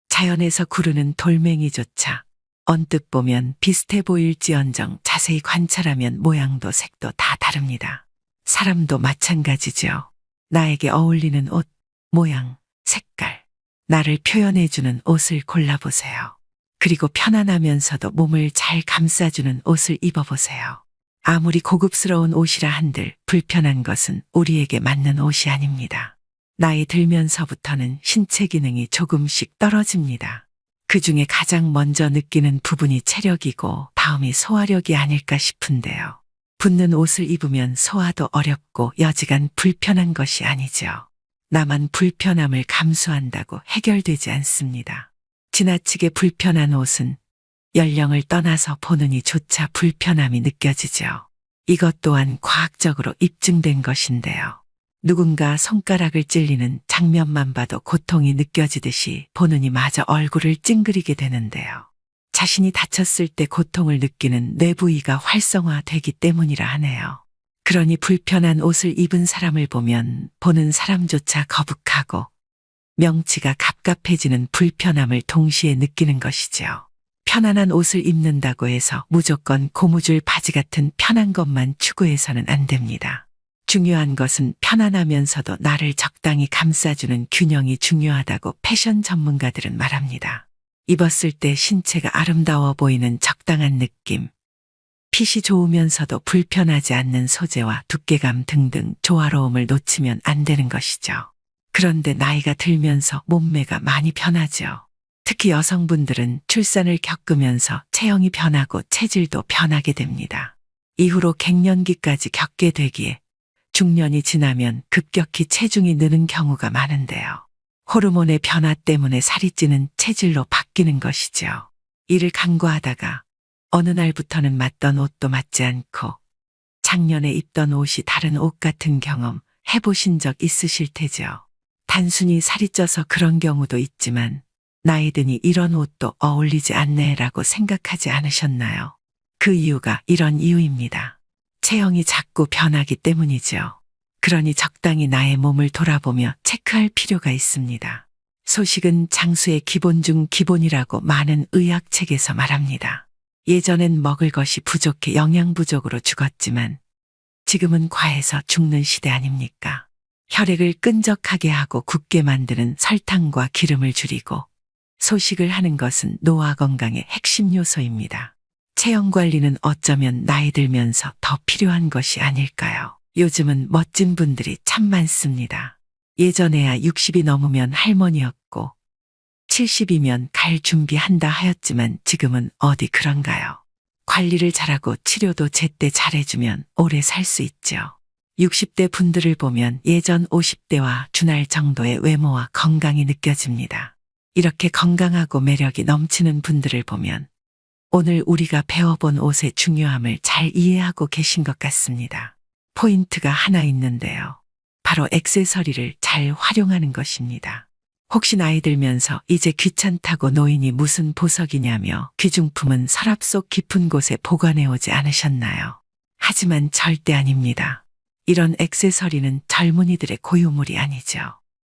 자연에서 구르는 돌멩이조차 언뜻 보면 비슷해 보일지언정 자세히 관찰하면 모양도 색도 다 다릅니다. 사람도 마찬가지죠. 나에게 어울리는 옷, 모양, 색깔, 나를 표현해주는 옷을 골라보세요. 그리고 편안하면서도 몸을 잘 감싸주는 옷을 입어보세요. 아무리 고급스러운 옷이라 한들 불편한 것은 우리에게 맞는 옷이 아닙니다. 나이 들면서부터는 신체 기능이 조금씩 떨어집니다. 그 중에 가장 먼저 느끼는 부분이 체력이고 다음이 소화력이 아닐까 싶은데요. 붙는 옷을 입으면 소화도 어렵고 여지간 불편한 것이 아니죠. 나만 불편함을 감수한다고 해결되지 않습니다. 지나치게 불편한 옷은 연령을 떠나서 보는 이조차 불편함이 느껴지죠. 이것 또한 과학적으로 입증된 것인데요. 누군가 손가락을 찔리는 장면만 봐도 고통이 느껴지듯이 보는 이마저 얼굴을 찡그리게 되는데요. 자신이 다쳤을 때 고통을 느끼는 뇌 부위가 활성화되기 때문이라 하네요. 그러니 불편한 옷을 입은 사람을 보면 보는 사람조차 거북하고 명치가 갑갑해지는 불편함을 동시에 느끼는 것이죠. 편안한 옷을 입는다고 해서 무조건 고무줄 바지 같은 편한 것만 추구해서는 안 됩니다. 중요한 것은 편안하면서도 나를 적당히 감싸주는 균형이 중요하다고 패션 전문가들은 말합니다. 입었을 때 신체가 아름다워 보이는 적당한 느낌, 핏이 좋으면서도 불편하지 않는 소재와 두께감 등등 조화로움을 놓치면 안 되는 것이죠. 그런데 나이가 들면서 몸매가 많이 변하죠. 특히 여성분들은 출산을 겪으면서 체형이 변하고 체질도 변하게 됩니다. 이후로 갱년기까지 겪게 되기에 중년이 지나면 급격히 체중이 느는 경우가 많은데요. 호르몬의 변화 때문에 살이 찌는 체질로 바뀌는 것이죠. 이를 간과하다가 어느 날부터는 맞던 옷도 맞지 않고 작년에 입던 옷이 다른 옷 같은 경험 해보신 적 있으실 테죠. 단순히 살이 쪄서 그런 경우도 있지만 나이 드니 이런 옷도 어울리지 않네라고 생각하지 않으셨나요? 그 이유가 이런 이유입니다. 체형이 자꾸 변하기 때문이죠. 그러니 적당히 나의 몸을 돌아보며 체크할 필요가 있습니다. 소식은 장수의 기본 중 기본이라고 많은 의학책에서 말합니다. 예전엔 먹을 것이 부족해 영양 부족으로 죽었지만 지금은 과해서 죽는 시대 아닙니까? 혈액을 끈적하게 하고 굳게 만드는 설탕과 기름을 줄이고 소식을 하는 것은 노화 건강의 핵심 요소입니다. 체형 관리는 어쩌면 나이 들면서 더 필요한 것이 아닐까요? 요즘은 멋진 분들이 참 많습니다. 예전에야 60이 넘으면 할머니였고 70이면 갈 준비한다 하였지만 지금은 어디 그런가요? 관리를 잘하고 치료도 제때 잘해주면 오래 살 수 있죠. 60대 분들을 보면 예전 50대와 준할 정도의 외모와 건강이 느껴집니다. 이렇게 건강하고 매력이 넘치는 분들을 보면 오늘 우리가 배워본 옷의 중요함을 잘 이해하고 계신 것 같습니다. 포인트가 하나 있는데요. 바로 액세서리를 잘 활용하는 것입니다. 혹시 나이 들면서 이제 귀찮다고 노인이 무슨 보석이냐며 귀중품은 서랍 속 깊은 곳에 보관해 오지 않으셨나요? 하지만 절대 아닙니다. 이런 액세서리는 젊은이들의 고유물이 아니죠.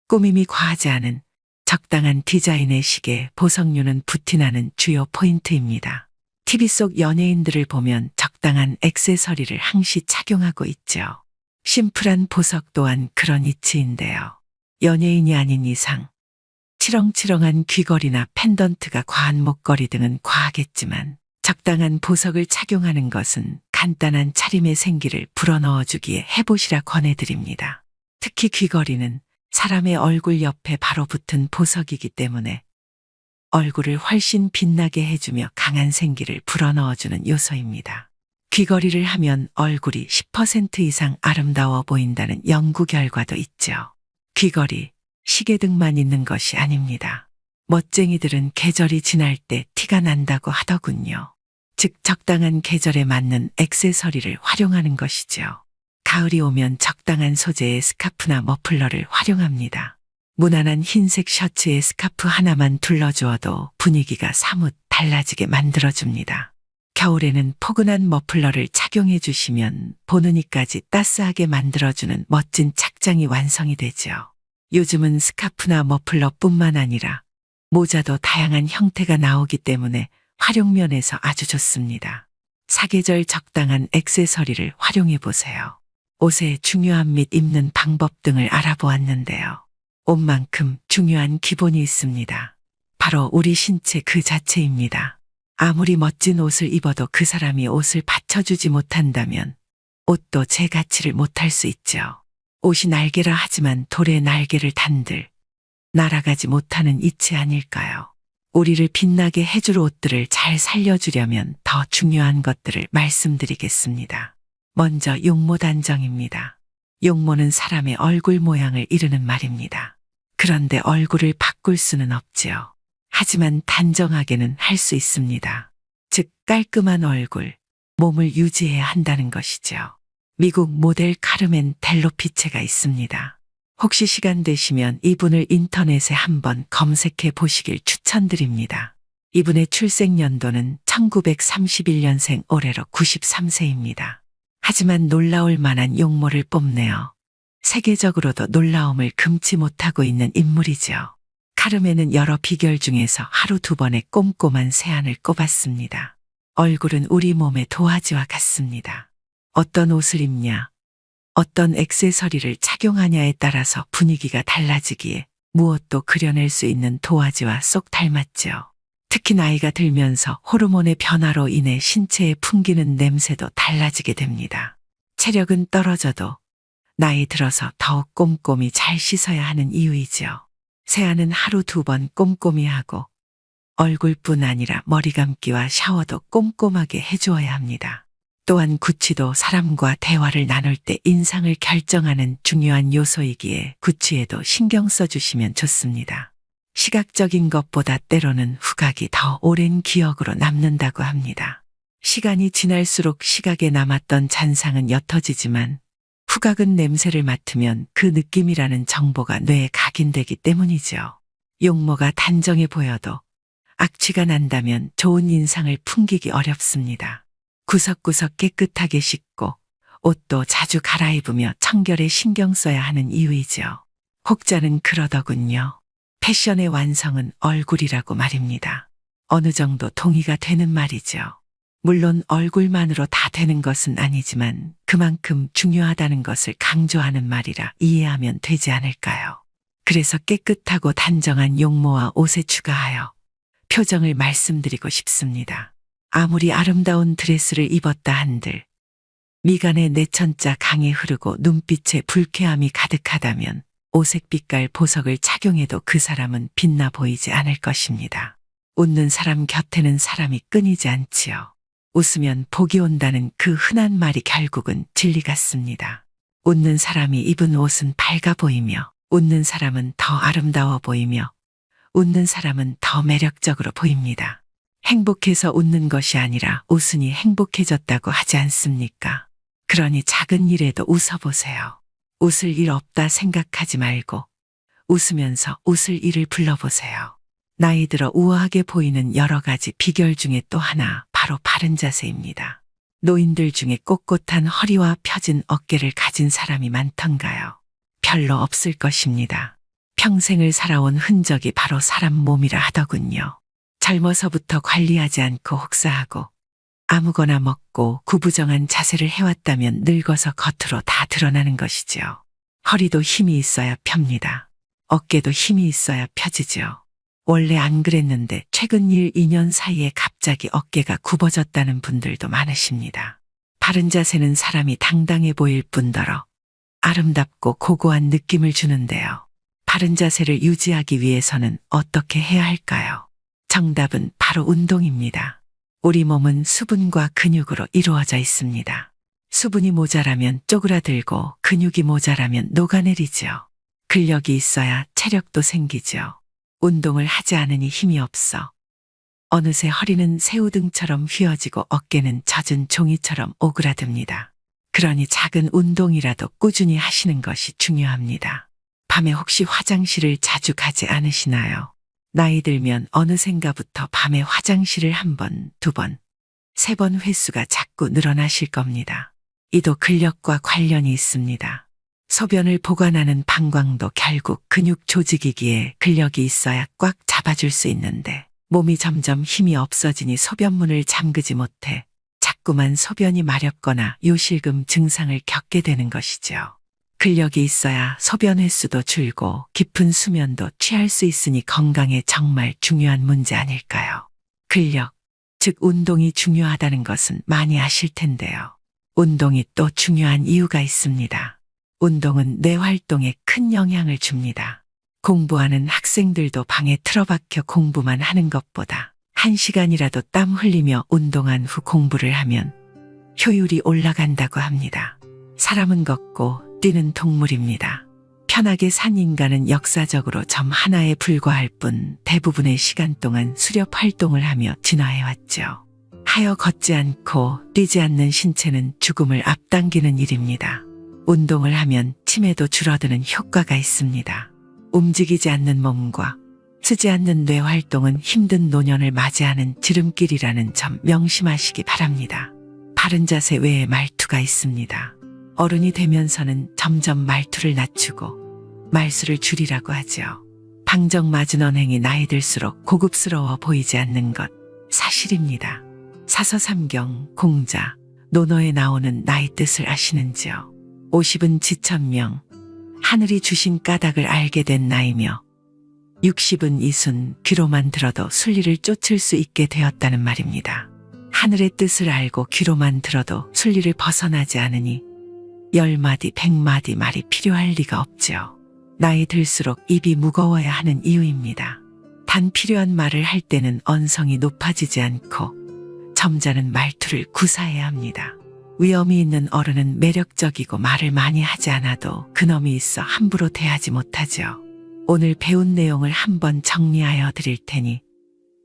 꾸밈이 과하지 않은 적당한 디자인의 시계, 보석류는 부티나는 주요 포인트입니다. TV 속 연예인들을 보면 적당한 액세서리를 항시 착용하고 있죠. 심플한 보석 또한 그런 이치인데요. 연예인이 아닌 이상 치렁치렁한 귀걸이나 펜던트가 과한 목걸이 등은 과하겠지만 적당한 보석을 착용하는 것은 간단한 차림의 생기를 불어넣어주기에 해보시라 권해드립니다. 특히 귀걸이는 사람의 얼굴 옆에 바로 붙은 보석이기 때문에 얼굴을 훨씬 빛나게 해주며 강한 생기를 불어넣어주는 요소입니다. 귀걸이를 하면 얼굴이 10% 이상 아름다워 보인다는 연구 결과도 있죠. 귀걸이, 시계 등만 있는 것이 아닙니다. 멋쟁이들은 계절이 지날 때 티가 난다고 하더군요. 즉 적당한 계절에 맞는 액세서리를 활용하는 것이죠. 가을이 오면 적당한 소재의 스카프나 머플러를 활용합니다. 무난한 흰색 셔츠에 스카프 하나만 둘러주어도 분위기가 사뭇 달라지게 만들어줍니다. 겨울에는 포근한 머플러를 착용해 주시면 보는 이까지 따스하게 만들어주는 멋진 착장이 완성이 되죠. 요즘은 스카프나 머플러뿐만 아니라 모자도 다양한 형태가 나오기 때문에 활용면에서 아주 좋습니다. 사계절 적당한 액세서리를 활용해 보세요. 옷의 중요함 및 입는 방법 등을 알아보았는데요. 옷만큼 중요한 기본이 있습니다. 바로 우리 신체 그 자체입니다. 아무리 멋진 옷을 입어도 그 사람이 옷을 받쳐주지 못한다면 옷도 제 가치를 못할 수 있죠. 옷이 날개라 하지만 돌에 날개를 단들 날아가지 못하는 이치 아닐까요? 우리를 빛나게 해줄 옷들을 잘 살려주려면 더 중요한 것들을 말씀드리겠습니다. 먼저 용모 단정입니다. 용모는 사람의 얼굴 모양을 이루는 말입니다. 그런데 얼굴을 바꿀 수는 없지요. 하지만 단정하게는 할 수 있습니다. 즉 깔끔한 얼굴, 몸을 유지해야 한다는 것이죠. 미국 모델 카르멘 델로피체가 있습니다. 혹시 시간 되시면 이분을 인터넷에 한번 검색해 보시길 추천드립니다. 이분의 출생 연도는 1931년생 올해로 93세입니다. 하지만 놀라울 만한 용모를 뽐내어 세계적으로도 놀라움을 금치 못하고 있는 인물이죠. 카르멘은 여러 비결 중에서 하루 2번의 꼼꼼한 세안을 꼽았습니다. 얼굴은 우리 몸의 도화지와 같습니다. 어떤 옷을 입냐, 어떤 액세서리를 착용하냐에 따라서 분위기가 달라지기에 무엇도 그려낼 수 있는 도화지와 쏙 닮았죠. 특히 나이가 들면서 호르몬의 변화로 인해 신체에 풍기는 냄새도 달라지게 됩니다. 체력은 떨어져도 나이 들어서 더욱 꼼꼼히 잘 씻어야 하는 이유이죠. 세안은 하루 2번 꼼꼼히 하고 얼굴뿐 아니라 머리 감기와 샤워도 꼼꼼하게 해주어야 합니다. 또한 구취도 사람과 대화를 나눌 때 인상을 결정하는 중요한 요소이기에 구취에도 신경 써주시면 좋습니다. 시각적인 것보다 때로는 후각이 더 오랜 기억으로 남는다고 합니다. 시간이 지날수록 시각에 남았던 잔상은 옅어지지만 후각은 냄새를 맡으면 그 느낌이라는 정보가 뇌에 각인되기 때문이죠. 용모가 단정해 보여도 악취가 난다면 좋은 인상을 풍기기 어렵습니다. 구석구석 깨끗하게 씻고 옷도 자주 갈아입으며 청결에 신경 써야 하는 이유이죠. 혹자는 그러더군요. 패션의 완성은 얼굴이라고 말입니다. 어느 정도 동의가 되는 말이죠. 물론 얼굴만으로 다 되는 것은 아니지만 그만큼 중요하다는 것을 강조하는 말이라 이해하면 되지 않을까요? 그래서 깨끗하고 단정한 용모와 옷에 추가하여 표정을 말씀드리고 싶습니다. 아무리 아름다운 드레스를 입었다 한들 미간에 내천자 강이 흐르고 눈빛에 불쾌함이 가득하다면 오색빛깔 보석을 착용해도 그 사람은 빛나 보이지 않을 것입니다. 웃는 사람 곁에는 사람이 끊이지 않지요. 웃으면 복이 온다는 그 흔한 말이 결국은 진리 같습니다. 웃는 사람이 입은 옷은 밝아 보이며 웃는 사람은 더 아름다워 보이며 웃는 사람은 더 매력적으로 보입니다. 행복해서 웃는 것이 아니라 웃으니 행복해졌다고 하지 않습니까? 그러니 작은 일에도 웃어보세요. 웃을 일 없다 생각하지 말고 웃으면서 웃을 일을 불러보세요. 나이 들어 우아하게 보이는 여러 가지 비결 중에 또 하나 바로 바른 자세입니다. 노인들 중에 꼿꼿한 허리와 펴진 어깨를 가진 사람이 많던가요? 별로 없을 것입니다. 평생을 살아온 흔적이 바로 사람 몸이라 하더군요. 젊어서부터 관리하지 않고 혹사하고 아무거나 먹고 구부정한 자세를 해왔다면 늙어서 겉으로 다 드러나는 것이지요. 허리도 힘이 있어야 펴니다. 어깨도 힘이 있어야 펴지죠. 원래 안 그랬는데 최근 1, 2년 사이에 갑자기 어깨가 굽어졌다는 분들도 많으십니다. 바른 자세는 사람이 당당해 보일 뿐더러 아름답고 고고한 느낌을 주는데요. 바른 자세를 유지하기 위해서는 어떻게 해야 할까요? 정답은 바로 운동입니다. 우리 몸은 수분과 근육으로 이루어져 있습니다. 수분이 모자라면 쪼그라들고 근육이 모자라면 녹아내리죠. 근력이 있어야 체력도 생기죠. 운동을 하지 않으니 힘이 없어 어느새 허리는 새우등처럼 휘어지고 어깨는 젖은 종이처럼 오그라듭니다. 그러니 작은 운동이라도 꾸준히 하시는 것이 중요합니다. 밤에 혹시 화장실을 자주 가지 않으시나요? 나이 들면 어느샌가부터 밤에 화장실을 한 번, 두 번, 세 번 횟수가 자꾸 늘어나실 겁니다. 이도 근력과 관련이 있습니다. 소변을 보관하는 방광도 결국 근육 조직이기에 근력이 있어야 꽉 잡아줄 수 있는데 몸이 점점 힘이 없어지니 소변문을 잠그지 못해 자꾸만 소변이 마렵거나 요실금 증상을 겪게 되는 것이죠. 근력이 있어야 소변 횟수도 줄고 깊은 수면도 취할 수 있으니 건강에 정말 중요한 문제 아닐까요? 근력, 즉 운동이 중요하다는 것은 많이 아실 텐데요. 운동이 또 중요한 이유가 있습니다. 운동은 뇌 활동에 큰 영향을 줍니다. 공부하는 학생들도 방에 틀어박혀 공부만 하는 것보다 1시간이라도 땀 흘리며 운동한 후 공부를 하면 효율이 올라간다고 합니다. 사람은 걷고 뛰는 동물입니다. 편하게 산 인간은 역사적으로 점 하나에 불과할 뿐 대부분의 시간 동안 수렵 활동을 하며 진화해왔죠. 하여 걷지 않고 뛰지 않는 신체는 죽음을 앞당기는 일입니다. 운동을 하면 치매도 줄어드는 효과가 있습니다. 움직이지 않는 몸과 쓰지 않는 뇌 활동은 힘든 노년을 맞이하는 지름길이라는 점 명심하시기 바랍니다. 바른 자세 외에 말투가 있습니다. 어른이 되면서는 점점 말투를 낮추고 말수를 줄이라고 하죠. 방정맞은 언행이 나이 들수록 고급스러워 보이지 않는 것 사실입니다. 사서삼경, 공자, 논어에 나오는 나이 뜻을 아시는지요? 50은 지천명, 하늘이 주신 까닭을 알게 된 나이며 60은 이순, 귀로만 들어도 순리를 쫓을 수 있게 되었다는 말입니다. 하늘의 뜻을 알고 귀로만 들어도 순리를 벗어나지 않으니 10마디, 100마디 말이 필요할 리가 없지요. 나이 들수록 입이 무거워야 하는 이유입니다. 단 필요한 말을 할 때는 언성이 높아지지 않고 점잖은 말투를 구사해야 합니다. 위엄이 있는 어른은 매력적이고 말을 많이 하지 않아도 근엄이 있어 함부로 대하지 못하죠. 오늘 배운 내용을 한번 정리하여 드릴 테니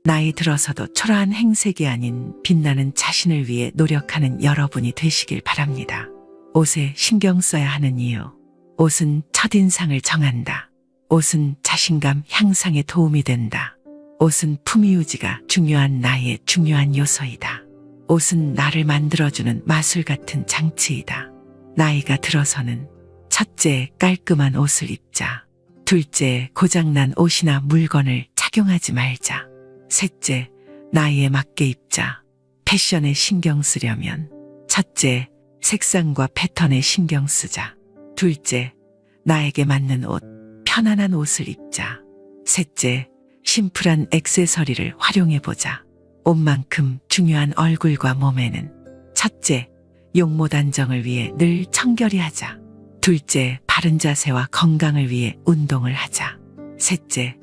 나이 들어서도 초라한 행색이 아닌 빛나는 자신을 위해 노력하는 여러분이 되시길 바랍니다. 옷에 신경 써야 하는 이유. 옷은 첫인상을 정한다. 옷은 자신감 향상에 도움이 된다. 옷은 품위 유지가 중요한 나이의 중요한 요소이다. 옷은 나를 만들어주는 마술 같은 장치이다. 나이가 들어서는 첫째, 깔끔한 옷을 입자. 둘째, 고장난 옷이나 물건을 착용하지 말자. 셋째, 나이에 맞게 입자. 패션에 신경 쓰려면. 첫째, 색상과 패턴에 신경 쓰자. 둘째, 나에게 맞는 옷, 편안한 옷을 입자. 셋째, 심플한 액세서리를 활용해보자. 옷만큼 중요한 얼굴과 몸에는. 첫째, 용모 단정을 위해 늘 청결히 하자. 둘째, 바른 자세와 건강을 위해 운동을 하자. 셋째,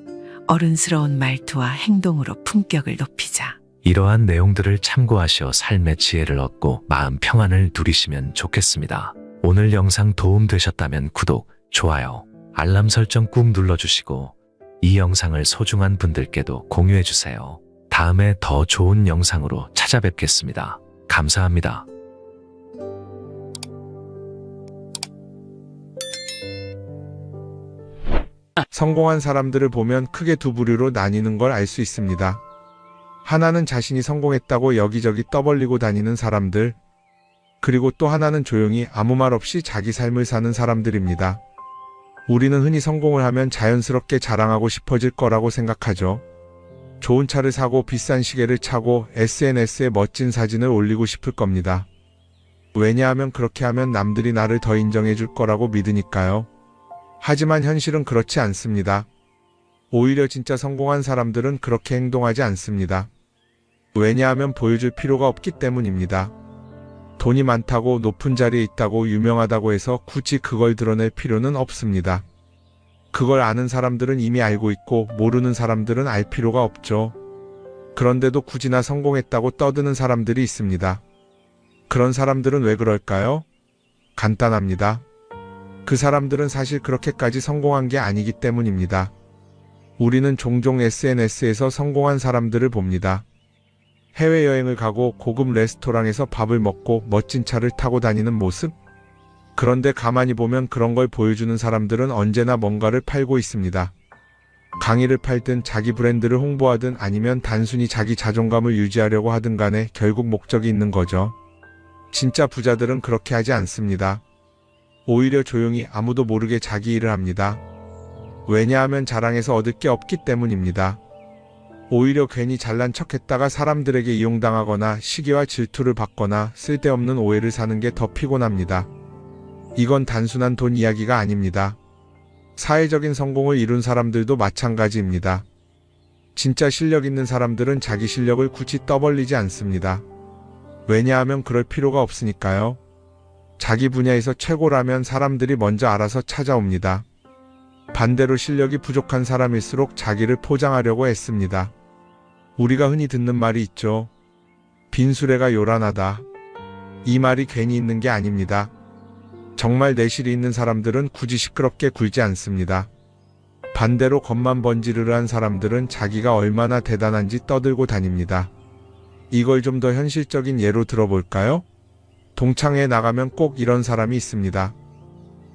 어른스러운 말투와 행동으로 품격을 높이자. 이러한 내용들을 참고하시어 삶의 지혜를 얻고 마음 평안을 누리시면 좋겠습니다. 오늘 영상 도움 되셨다면 구독, 좋아요, 알람 설정 꾹 눌러주시고 이 영상을 소중한 분들께도 공유해주세요. 다음에 더 좋은 영상으로 찾아뵙겠습니다. 감사합니다. 성공한 사람들을 보면 크게 두 부류로 나뉘는 걸 알 수 있습니다. 하나는 자신이 성공했다고 여기저기 떠벌리고 다니는 사람들, 그리고 또 하나는 조용히 아무 말 없이 자기 삶을 사는 사람들입니다. 우리는 흔히 성공을 하면 자연스럽게 자랑하고 싶어질 거라고 생각하죠. 좋은 차를 사고 비싼 시계를 차고 SNS에 멋진 사진을 올리고 싶을 겁니다. 왜냐하면 그렇게 하면 남들이 나를 더 인정해 줄 거라고 믿으니까요. 하지만 현실은 그렇지 않습니다. 오히려 진짜 성공한 사람들은 그렇게 행동하지 않습니다. 왜냐하면 보여줄 필요가 없기 때문입니다. 돈이 많다고 높은 자리에 있다고 유명하다고 해서 굳이 그걸 드러낼 필요는 없습니다. 그걸 아는 사람들은 이미 알고 있고 모르는 사람들은 알 필요가 없죠. 그런데도 굳이 나 성공했다고 떠드는 사람들이 있습니다. 그런 사람들은 왜 그럴까요? 간단합니다. 그 사람들은 사실 그렇게까지 성공한 게 아니기 때문입니다. 우리는 종종 SNS에서 성공한 사람들을 봅니다. 해외여행을 가고 고급 레스토랑에서 밥을 먹고 멋진 차를 타고 다니는 모습? 그런데 가만히 보면 그런 걸 보여주는 사람들은 언제나 뭔가를 팔고 있습니다. 강의를 팔든 자기 브랜드를 홍보하든 아니면 단순히 자기 자존감을 유지하려고 하든 간에 결국 목적이 있는 거죠. 진짜 부자들은 그렇게 하지 않습니다. 오히려 조용히 아무도 모르게 자기 일을 합니다. 왜냐하면 자랑해서 얻을 게 없기 때문입니다. 오히려 괜히 잘난 척했다가 사람들에게 이용당하거나 시기와 질투를 받거나 쓸데없는 오해를 사는 게 더 피곤합니다. 이건 단순한 돈 이야기가 아닙니다. 사회적인 성공을 이룬 사람들도 마찬가지입니다. 진짜 실력 있는 사람들은 자기 실력을 굳이 떠벌리지 않습니다. 왜냐하면 그럴 필요가 없으니까요. 자기 분야에서 최고라면 사람들이 먼저 알아서 찾아옵니다. 반대로 실력이 부족한 사람일수록 자기를 포장하려고 애씁니다. 우리가 흔히 듣는 말이 있죠. 빈수레가 요란하다. 이 말이 괜히 있는 게 아닙니다. 정말 내실이 있는 사람들은 굳이 시끄럽게 굴지 않습니다. 반대로 겉만 번지르르한 사람들은 자기가 얼마나 대단한지 떠들고 다닙니다. 이걸 좀 더 현실적인 예로 들어볼까요? 동창회에 나가면 꼭 이런 사람이 있습니다.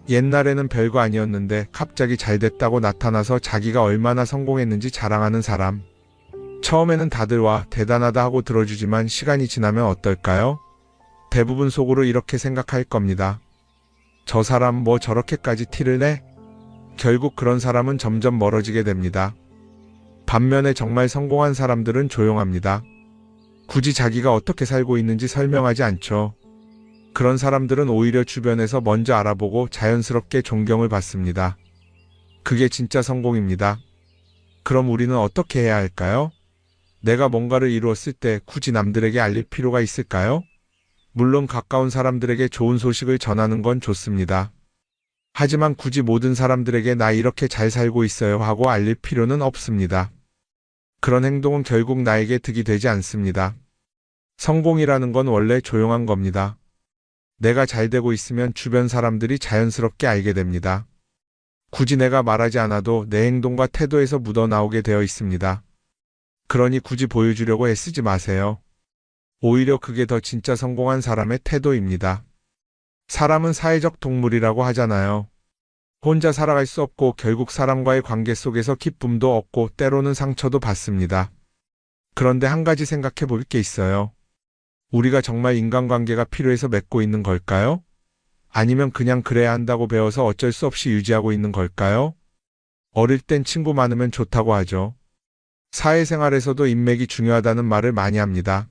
옛날에는 별거 아니었는데 갑자기 잘 됐다고 나타나서 자기가 얼마나 성공했는지 자랑하는 사람. 처음에는 다들 와 대단하다 하고 들어주지만 시간이 지나면 어떨까요? 대부분 속으로 이렇게 생각할 겁니다. 저 사람 뭐 저렇게까지 티를 내? 결국 그런 사람은 점점 멀어지게 됩니다. 반면에 정말 성공한 사람들은 조용합니다. 굳이 자기가 어떻게 살고 있는지 설명하지 않죠. 그런 사람들은 오히려 주변에서 먼저 알아보고 자연스럽게 존경을 받습니다. 그게 진짜 성공입니다. 그럼 우리는 어떻게 해야 할까요? 내가 뭔가를 이루었을 때 굳이 남들에게 알릴 필요가 있을까요? 물론 가까운 사람들에게 좋은 소식을 전하는 건 좋습니다. 하지만 굳이 모든 사람들에게 나 이렇게 잘 살고 있어요 하고 알릴 필요는 없습니다. 그런 행동은 결국 나에게 득이 되지 않습니다. 성공이라는 건 원래 조용한 겁니다. 내가 잘 되고 있으면 주변 사람들이 자연스럽게 알게 됩니다. 굳이 내가 말하지 않아도 내 행동과 태도에서 묻어나오게 되어 있습니다. 그러니 굳이 보여주려고 애쓰지 마세요. 오히려 그게 더 진짜 성공한 사람의 태도입니다. 사람은 사회적 동물이라고 하잖아요. 혼자 살아갈 수 없고 결국 사람과의 관계 속에서 기쁨도 얻고 때로는 상처도 받습니다. 그런데 한 가지 생각해 볼 게 있어요. 우리가 정말 인간관계가 필요해서 맺고 있는 걸까요? 아니면 그냥 그래야 한다고 배워서 어쩔 수 없이 유지하고 있는 걸까요? 어릴 땐 친구 많으면 좋다고 하죠. 사회생활에서도 인맥이 중요하다는 말을 많이 합니다.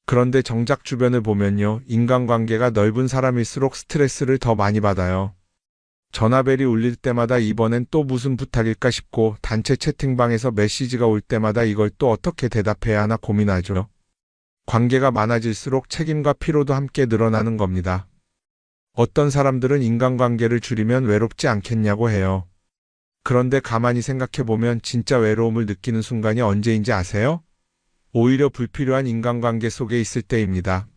그런데 정작 주변을 보면요, 인간관계가 넓은 사람일수록 스트레스를 더 많이 받아요. 전화벨이 울릴 때마다 이번엔 또 무슨 부탁일까 싶고, 단체 채팅방에서 메시지가 올 때마다 이걸 또 어떻게 대답해야 하나 고민하죠. 관계가 많아질수록 책임과 피로도 함께 늘어나는 겁니다. 어떤 사람들은 인간관계를 줄이면 외롭지 않겠냐고 해요. 그런데 가만히 생각해보면 진짜 외로움을 느끼는 순간이 언제인지 아세요? 오히려 불필요한 인간관계 속에 있을 때입니다.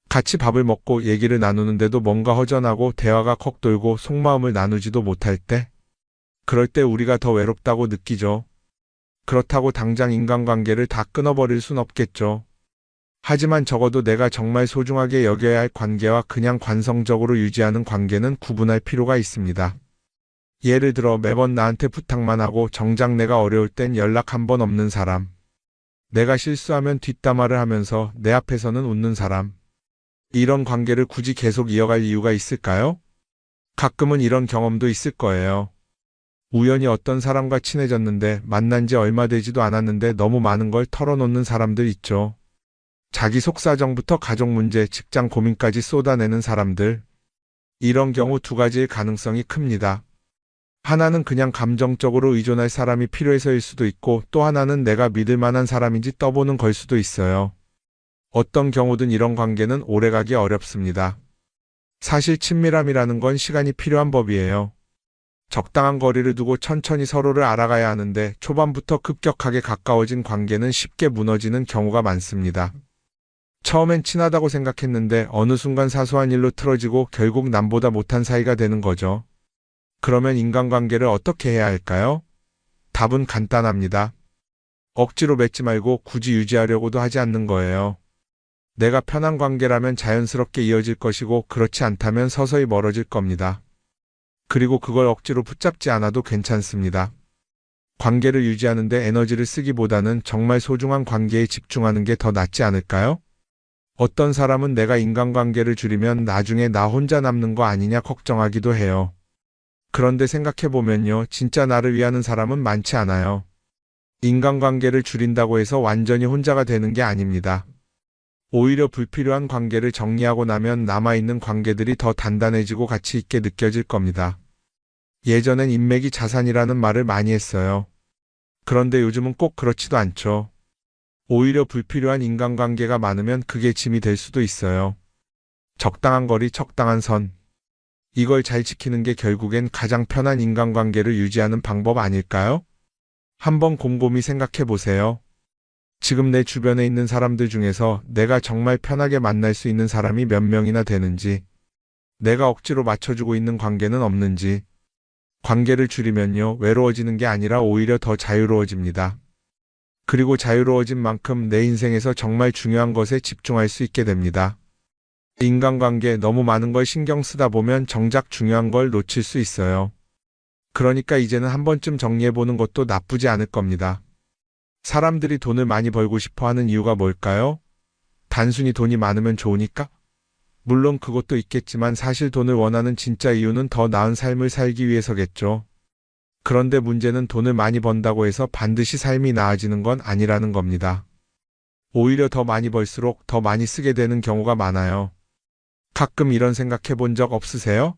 같이 밥을 먹고 얘기를 나누는데도 뭔가 허전하고 대화가 컥 돌고 속마음을 나누지도 못할 때, 그럴 때 우리가 더 외롭다고 느끼죠. 그렇다고 당장 인간관계를 다 끊어버릴 순 없겠죠. 하지만 적어도 내가 정말 소중하게 여겨야 할 관계와 그냥 관성적으로 유지하는 관계는 구분할 필요가 있습니다. 예를 들어 매번 나한테 부탁만 하고 정작 내가 어려울 땐 연락 한 번 없는 사람. 내가 실수하면 뒷담화를 하면서 내 앞에서는 웃는 사람. 이런 관계를 굳이 계속 이어갈 이유가 있을까요? 가끔은 이런 경험도 있을 거예요. 우연히 어떤 사람과 친해졌는데 만난 지 얼마 되지도 않았는데 너무 많은 걸 털어놓는 사람들 있죠. 자기 속사정부터 가족 문제, 직장 고민까지 쏟아내는 사람들. 이런 경우 두 가지의 가능성이 큽니다. 하나는 그냥 감정적으로 의존할 사람이 필요해서일 수도 있고, 또 하나는 내가 믿을 만한 사람인지 떠보는 걸 수도 있어요. 어떤 경우든 이런 관계는 오래가기 어렵습니다. 사실 친밀함이라는 건 시간이 필요한 법이에요. 적당한 거리를 두고 천천히 서로를 알아가야 하는데, 초반부터 급격하게 가까워진 관계는 쉽게 무너지는 경우가 많습니다. 처음엔 친하다고 생각했는데 어느 순간 사소한 일로 틀어지고 결국 남보다 못한 사이가 되는 거죠. 그러면 인간관계를 어떻게 해야 할까요? 답은 간단합니다. 억지로 맺지 말고 굳이 유지하려고도 하지 않는 거예요. 내가 편한 관계라면 자연스럽게 이어질 것이고, 그렇지 않다면 서서히 멀어질 겁니다. 그리고 그걸 억지로 붙잡지 않아도 괜찮습니다. 관계를 유지하는 데 에너지를 쓰기보다는 정말 소중한 관계에 집중하는 게 더 낫지 않을까요? 어떤 사람은 내가 인간관계를 줄이면 나중에 나 혼자 남는 거 아니냐 걱정하기도 해요. 그런데 생각해보면요, 진짜 나를 위하는 사람은 많지 않아요. 인간관계를 줄인다고 해서 완전히 혼자가 되는 게 아닙니다. 오히려 불필요한 관계를 정리하고 나면 남아있는 관계들이 더 단단해지고 가치 있게 느껴질 겁니다. 예전엔 인맥이 자산이라는 말을 많이 했어요. 그런데 요즘은 꼭 그렇지도 않죠. 오히려 불필요한 인간관계가 많으면 그게 짐이 될 수도 있어요. 적당한 거리, 적당한 선. 이걸 잘 지키는 게 결국엔 가장 편한 인간관계를 유지하는 방법 아닐까요? 한번 곰곰이 생각해 보세요. 지금 내 주변에 있는 사람들 중에서 내가 정말 편하게 만날 수 있는 사람이 몇 명이나 되는지, 내가 억지로 맞춰주고 있는 관계는 없는지. 관계를 줄이면요, 외로워지는 게 아니라 오히려 더 자유로워집니다. 그리고 자유로워진 만큼 내 인생에서 정말 중요한 것에 집중할 수 있게 됩니다. 인간관계 너무 많은 걸 신경 쓰다 보면 정작 중요한 걸 놓칠 수 있어요. 그러니까 이제는 한 번쯤 정리해보는 것도 나쁘지 않을 겁니다. 사람들이 돈을 많이 벌고 싶어 하는 이유가 뭘까요? 단순히 돈이 많으면 좋으니까? 물론 그것도 있겠지만 사실 돈을 원하는 진짜 이유는 더 나은 삶을 살기 위해서겠죠. 그런데 문제는 돈을 많이 번다고 해서 반드시 삶이 나아지는 건 아니라는 겁니다. 오히려 더 많이 벌수록 더 많이 쓰게 되는 경우가 많아요. 가끔 이런 생각해 본 적 없으세요?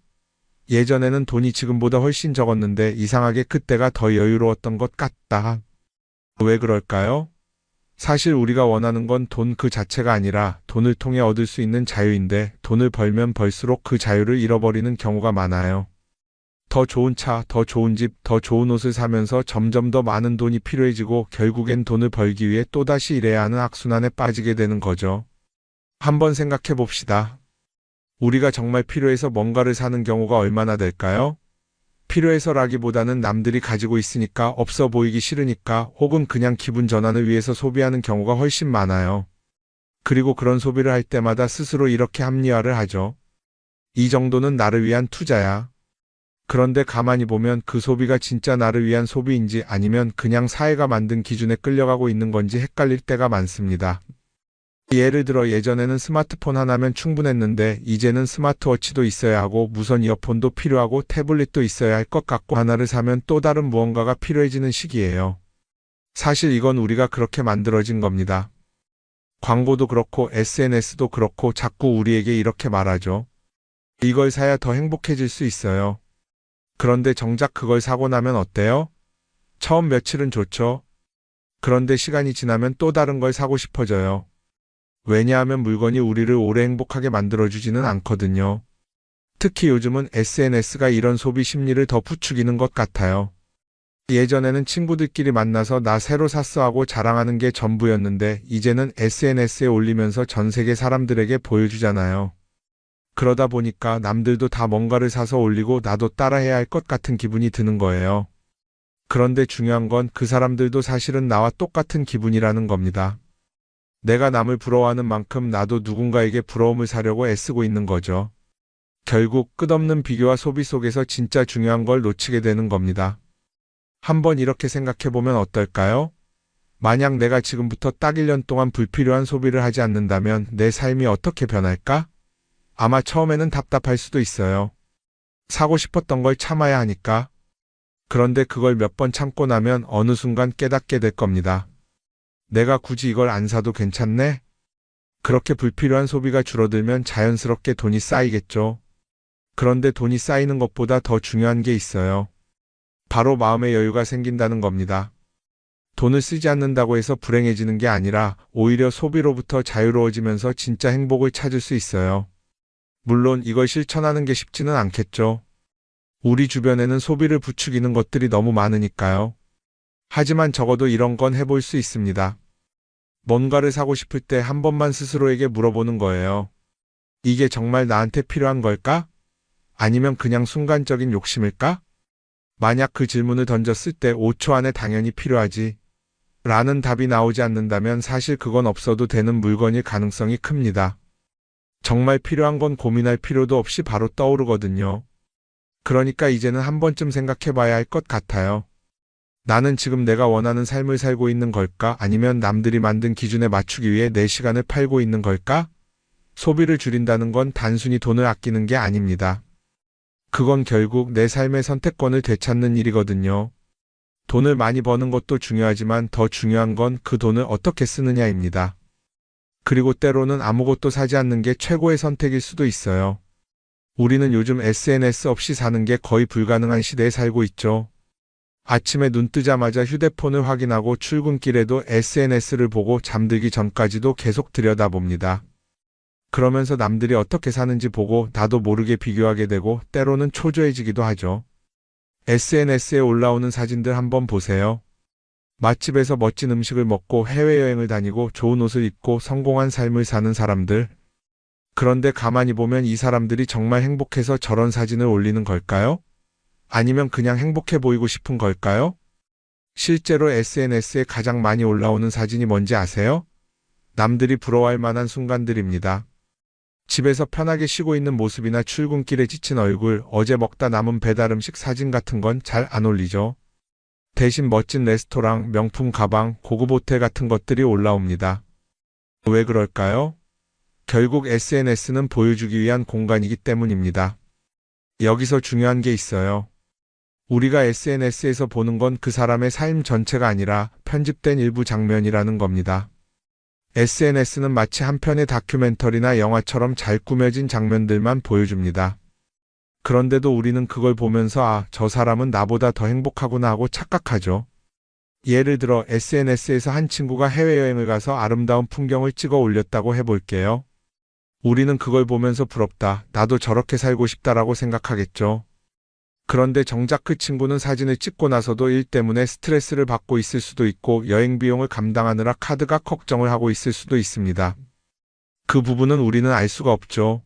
예전에는 돈이 지금보다 훨씬 적었는데 이상하게 그때가 더 여유로웠던 것 같다. 왜 그럴까요? 사실 우리가 원하는 건 돈 그 자체가 아니라 돈을 통해 얻을 수 있는 자유인데, 돈을 벌면 벌수록 그 자유를 잃어버리는 경우가 많아요. 더 좋은 차, 더 좋은 집, 더 좋은 옷을 사면서 점점 더 많은 돈이 필요해지고 결국엔 돈을 벌기 위해 또다시 일해야 하는 악순환에 빠지게 되는 거죠. 한번 생각해 봅시다. 우리가 정말 필요해서 뭔가를 사는 경우가 얼마나 될까요? 필요해서라기보다는 남들이 가지고 있으니까, 없어 보이기 싫으니까, 혹은 그냥 기분 전환을 위해서 소비하는 경우가 훨씬 많아요. 그리고 그런 소비를 할 때마다 스스로 이렇게 합리화를 하죠. 이 정도는 나를 위한 투자야. 그런데 가만히 보면 그 소비가 진짜 나를 위한 소비인지 아니면 그냥 사회가 만든 기준에 끌려가고 있는 건지 헷갈릴 때가 많습니다. 예를 들어 예전에는 스마트폰 하나면 충분했는데 이제는 스마트워치도 있어야 하고 무선 이어폰도 필요하고 태블릿도 있어야 할 것 같고 하나를 사면 또 다른 무언가가 필요해지는 시기예요. 사실 이건 우리가 그렇게 만들어진 겁니다. 광고도 그렇고 SNS도 그렇고 자꾸 우리에게 이렇게 말하죠. 이걸 사야 더 행복해질 수 있어요. 그런데 정작 그걸 사고 나면 어때요? 처음 며칠은 좋죠. 그런데 시간이 지나면 또 다른 걸 사고 싶어져요. 왜냐하면 물건이 우리를 오래 행복하게 만들어주지는 않거든요. 특히 요즘은 SNS가 이런 소비 심리를 더 부추기는 것 같아요. 예전에는 친구들끼리 만나서 나 새로 샀어 하고 자랑하는 게 전부였는데 이제는 SNS에 올리면서 전 세계 사람들에게 보여주잖아요. 그러다 보니까 남들도 다 뭔가를 사서 올리고 나도 따라해야 할 것 같은 기분이 드는 거예요. 그런데 중요한 건 그 사람들도 사실은 나와 똑같은 기분이라는 겁니다. 내가 남을 부러워하는 만큼 나도 누군가에게 부러움을 사려고 애쓰고 있는 거죠. 결국 끝없는 비교와 소비 속에서 진짜 중요한 걸 놓치게 되는 겁니다. 한번 이렇게 생각해보면 어떨까요? 만약 내가 지금부터 딱 1년 동안 불필요한 소비를 하지 않는다면 내 삶이 어떻게 변할까? 아마 처음에는 답답할 수도 있어요. 사고 싶었던 걸 참아야 하니까. 그런데 그걸 몇 번 참고 나면 어느 순간 깨닫게 될 겁니다. 내가 굳이 이걸 안 사도 괜찮네? 그렇게 불필요한 소비가 줄어들면 자연스럽게 돈이 쌓이겠죠. 그런데 돈이 쌓이는 것보다 더 중요한 게 있어요. 바로 마음의 여유가 생긴다는 겁니다. 돈을 쓰지 않는다고 해서 불행해지는 게 아니라 오히려 소비로부터 자유로워지면서 진짜 행복을 찾을 수 있어요. 물론 이걸 실천하는 게 쉽지는 않겠죠. 우리 주변에는 소비를 부추기는 것들이 너무 많으니까요. 하지만 적어도 이런 건 해볼 수 있습니다. 뭔가를 사고 싶을 때 한 번만 스스로에게 물어보는 거예요. 이게 정말 나한테 필요한 걸까? 아니면 그냥 순간적인 욕심일까? 만약 그 질문을 던졌을 때 5초 안에 당연히 필요하지 라는 답이 나오지 않는다면 사실 그건 없어도 되는 물건일 가능성이 큽니다. 정말 필요한 건 고민할 필요도 없이 바로 떠오르거든요. 그러니까 이제는 한 번쯤 생각해 봐야 할 것 같아요. 나는 지금 내가 원하는 삶을 살고 있는 걸까? 아니면 남들이 만든 기준에 맞추기 위해 내 시간을 팔고 있는 걸까? 소비를 줄인다는 건 단순히 돈을 아끼는 게 아닙니다. 그건 결국 내 삶의 선택권을 되찾는 일이거든요. 돈을 많이 버는 것도 중요하지만 더 중요한 건 그 돈을 어떻게 쓰느냐입니다. 그리고 때로는 아무것도 사지 않는 게 최고의 선택일 수도 있어요. 우리는 요즘 SNS 없이 사는 게 거의 불가능한 시대에 살고 있죠. 아침에 눈 뜨자마자 휴대폰을 확인하고 출근길에도 SNS를 보고 잠들기 전까지도 계속 들여다봅니다. 그러면서 남들이 어떻게 사는지 보고 나도 모르게 비교하게 되고 때로는 초조해지기도 하죠. SNS에 올라오는 사진들 한번 보세요. 맛집에서 멋진 음식을 먹고 해외여행을 다니고 좋은 옷을 입고 성공한 삶을 사는 사람들. 그런데 가만히 보면 이 사람들이 정말 행복해서 저런 사진을 올리는 걸까요? 아니면 그냥 행복해 보이고 싶은 걸까요? 실제로 SNS에 가장 많이 올라오는 사진이 뭔지 아세요? 남들이 부러워할 만한 순간들입니다. 집에서 편하게 쉬고 있는 모습이나 출근길에 지친 얼굴, 어제 먹다 남은 배달 음식 사진 같은 건 잘 안 올리죠. 대신 멋진 레스토랑, 명품 가방, 고급 호텔 같은 것들이 올라옵니다. 왜 그럴까요? 결국 SNS는 보여주기 위한 공간이기 때문입니다. 여기서 중요한 게 있어요. 우리가 SNS에서 보는 건 그 사람의 삶 전체가 아니라 편집된 일부 장면이라는 겁니다. SNS는 마치 한 편의 다큐멘터리나 영화처럼 잘 꾸며진 장면들만 보여줍니다. 그런데도 우리는 그걸 보면서 아, 저 사람은 나보다 더 행복하구나 하고 착각하죠. 예를 들어 SNS에서 한 친구가 해외여행을 가서 아름다운 풍경을 찍어 올렸다고 해볼게요. 우리는 그걸 보면서 부럽다, 나도 저렇게 살고 싶다라고 생각하겠죠. 그런데 정작 그 친구는 사진을 찍고 나서도 일 때문에 스트레스를 받고 있을 수도 있고 여행 비용을 감당하느라 카드가 걱정을 하고 있을 수도 있습니다. 그 부분은 우리는 알 수가 없죠.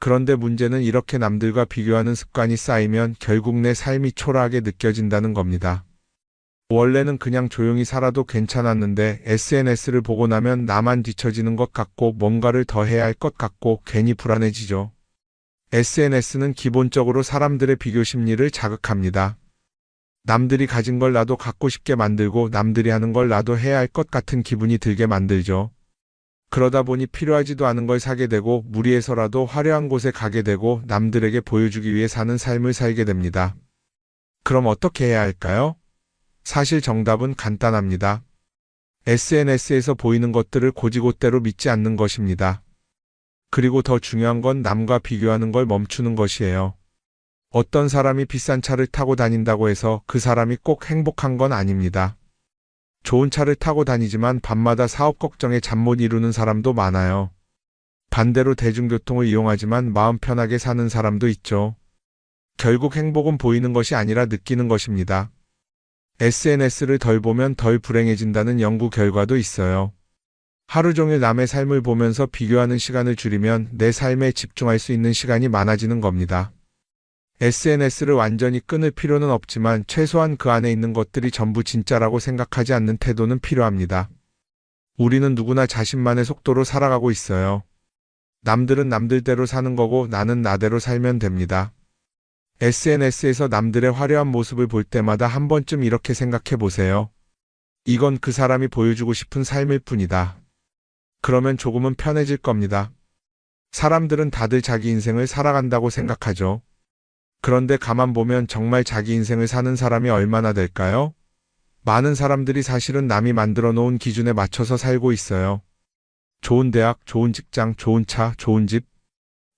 그런데 문제는 이렇게 남들과 비교하는 습관이 쌓이면 결국 내 삶이 초라하게 느껴진다는 겁니다. 원래는 그냥 조용히 살아도 괜찮았는데 SNS를 보고 나면 나만 뒤처지는 것 같고 뭔가를 더 해야 할 것 같고 괜히 불안해지죠. SNS는 기본적으로 사람들의 비교 심리를 자극합니다. 남들이 가진 걸 나도 갖고 싶게 만들고 남들이 하는 걸 나도 해야 할 것 같은 기분이 들게 만들죠. 그러다 보니 필요하지도 않은 걸 사게 되고 무리해서라도 화려한 곳에 가게 되고 남들에게 보여주기 위해 사는 삶을 살게 됩니다. 그럼 어떻게 해야 할까요? 사실 정답은 간단합니다. SNS에서 보이는 것들을 곧이곧대로 믿지 않는 것입니다. 그리고 더 중요한 건 남과 비교하는 걸 멈추는 것이에요. 어떤 사람이 비싼 차를 타고 다닌다고 해서 그 사람이 꼭 행복한 건 아닙니다. 좋은 차를 타고 다니지만 밤마다 사업 걱정에 잠 못 이루는 사람도 많아요. 반대로 대중교통을 이용하지만 마음 편하게 사는 사람도 있죠. 결국 행복은 보이는 것이 아니라 느끼는 것입니다. SNS를 덜 보면 덜 불행해진다는 연구 결과도 있어요. 하루 종일 남의 삶을 보면서 비교하는 시간을 줄이면 내 삶에 집중할 수 있는 시간이 많아지는 겁니다. SNS를 완전히 끊을 필요는 없지만 최소한 그 안에 있는 것들이 전부 진짜라고 생각하지 않는 태도는 필요합니다. 우리는 누구나 자신만의 속도로 살아가고 있어요. 남들은 남들대로 사는 거고 나는 나대로 살면 됩니다. SNS에서 남들의 화려한 모습을 볼 때마다 한 번쯤 이렇게 생각해 보세요. 이건 그 사람이 보여주고 싶은 삶일 뿐이다. 그러면 조금은 편해질 겁니다. 사람들은 다들 자기 인생을 살아간다고 생각하죠. 그런데 가만 보면 정말 자기 인생을 사는 사람이 얼마나 될까요? 많은 사람들이 사실은 남이 만들어 놓은 기준에 맞춰서 살고 있어요. 좋은 대학, 좋은 직장, 좋은 차, 좋은 집.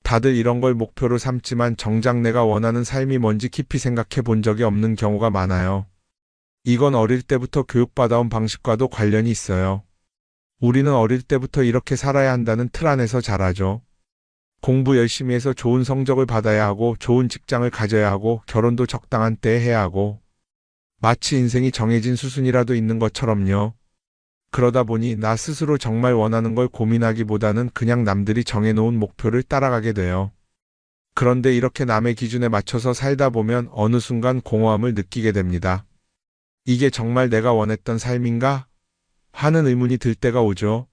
다들 이런 걸 목표로 삼지만 정작 내가 원하는 삶이 뭔지 깊이 생각해 본 적이 없는 경우가 많아요. 이건 어릴 때부터 교육받아온 방식과도 관련이 있어요. 우리는 어릴 때부터 이렇게 살아야 한다는 틀 안에서 자라죠. 공부 열심히 해서 좋은 성적을 받아야 하고 좋은 직장을 가져야 하고 결혼도 적당한 때에 해야 하고 마치 인생이 정해진 수순이라도 있는 것처럼요. 그러다 보니 나 스스로 정말 원하는 걸 고민하기보다는 그냥 남들이 정해놓은 목표를 따라가게 돼요. 그런데 이렇게 남의 기준에 맞춰서 살다 보면 어느 순간 공허함을 느끼게 됩니다. 이게 정말 내가 원했던 삶인가? 하는 의문이 들 때가 오죠.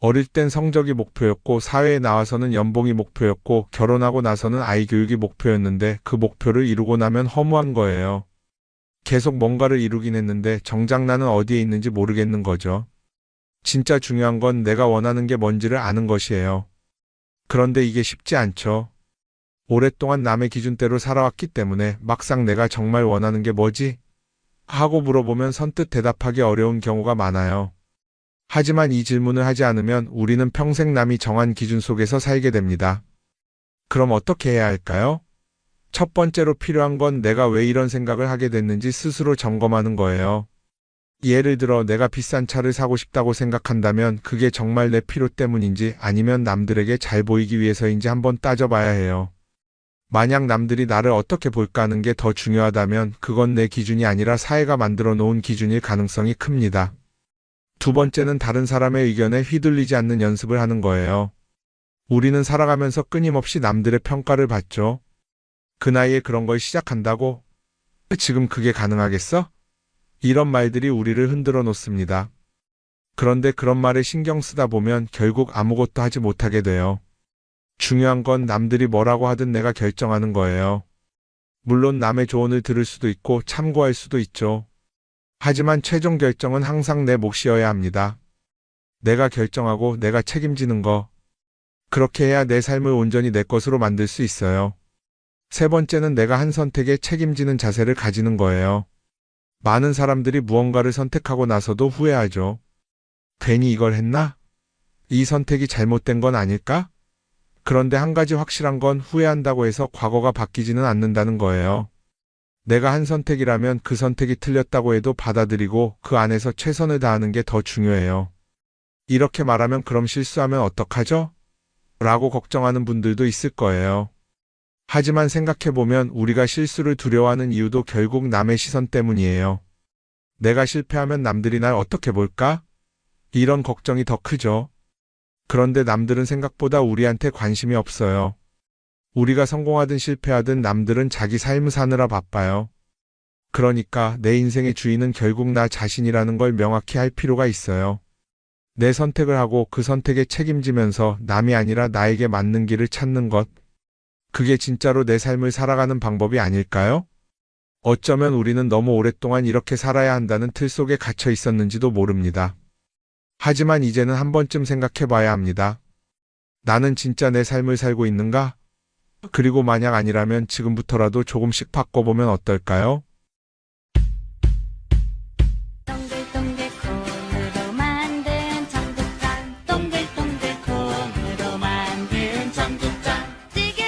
어릴 땐 성적이 목표였고 사회에 나와서는 연봉이 목표였고 결혼하고 나서는 아이 교육이 목표였는데 그 목표를 이루고 나면 허무한 거예요. 계속 뭔가를 이루긴 했는데 정작 나는 어디에 있는지 모르겠는 거죠. 진짜 중요한 건 내가 원하는 게 뭔지를 아는 것이에요. 그런데 이게 쉽지 않죠. 오랫동안 남의 기준대로 살아왔기 때문에 막상 내가 정말 원하는 게 뭐지? 하고 물어보면 선뜻 대답하기 어려운 경우가 많아요. 하지만 이 질문을 하지 않으면 우리는 평생 남이 정한 기준 속에서 살게 됩니다. 그럼 어떻게 해야 할까요? 첫 번째로 필요한 건 내가 왜 이런 생각을 하게 됐는지 스스로 점검하는 거예요. 예를 들어 내가 비싼 차를 사고 싶다고 생각한다면 그게 정말 내 필요 때문인지 아니면 남들에게 잘 보이기 위해서인지 한번 따져봐야 해요. 만약 남들이 나를 어떻게 볼까 하는 게 더 중요하다면 그건 내 기준이 아니라 사회가 만들어 놓은 기준일 가능성이 큽니다. 두 번째는 다른 사람의 의견에 휘둘리지 않는 연습을 하는 거예요. 우리는 살아가면서 끊임없이 남들의 평가를 받죠. 그 나이에 그런 걸 시작한다고? 지금 그게 가능하겠어? 이런 말들이 우리를 흔들어 놓습니다. 그런데 그런 말에 신경 쓰다 보면 결국 아무것도 하지 못하게 돼요. 중요한 건 남들이 뭐라고 하든 내가 결정하는 거예요. 물론 남의 조언을 들을 수도 있고 참고할 수도 있죠. 하지만 최종 결정은 항상 내 몫이어야 합니다. 내가 결정하고 내가 책임지는 거. 그렇게 해야 내 삶을 온전히 내 것으로 만들 수 있어요. 세 번째는 내가 한 선택에 책임지는 자세를 가지는 거예요. 많은 사람들이 무언가를 선택하고 나서도 후회하죠. 괜히 이걸 했나? 이 선택이 잘못된 건 아닐까? 그런데 한 가지 확실한 건 후회한다고 해서 과거가 바뀌지는 않는다는 거예요. 내가 한 선택이라면 그 선택이 틀렸다고 해도 받아들이고 그 안에서 최선을 다하는 게 더 중요해요. 이렇게 말하면 그럼 실수하면 어떡하죠? 라고 걱정하는 분들도 있을 거예요. 하지만 생각해보면 우리가 실수를 두려워하는 이유도 결국 남의 시선 때문이에요. 내가 실패하면 남들이 날 어떻게 볼까? 이런 걱정이 더 크죠. 그런데 남들은 생각보다 우리한테 관심이 없어요. 우리가 성공하든 실패하든 남들은 자기 삶을 사느라 바빠요. 그러니까 내 인생의 주인은 결국 나 자신이라는 걸 명확히 할 필요가 있어요. 내 선택을 하고 그 선택에 책임지면서 남이 아니라 나에게 맞는 길을 찾는 것. 그게 진짜로 내 삶을 살아가는 방법이 아닐까요? 어쩌면 우리는 너무 오랫동안 이렇게 살아야 한다는 틀 속에 갇혀 있었는지도 모릅니다. 하지만 이제는 한 번쯤 생각해 봐야 합니다. 나는 진짜 내 삶을 살고 있는가? 그리고 만약 아니라면 지금부터라도 조금씩 바꿔보면 어떨까요?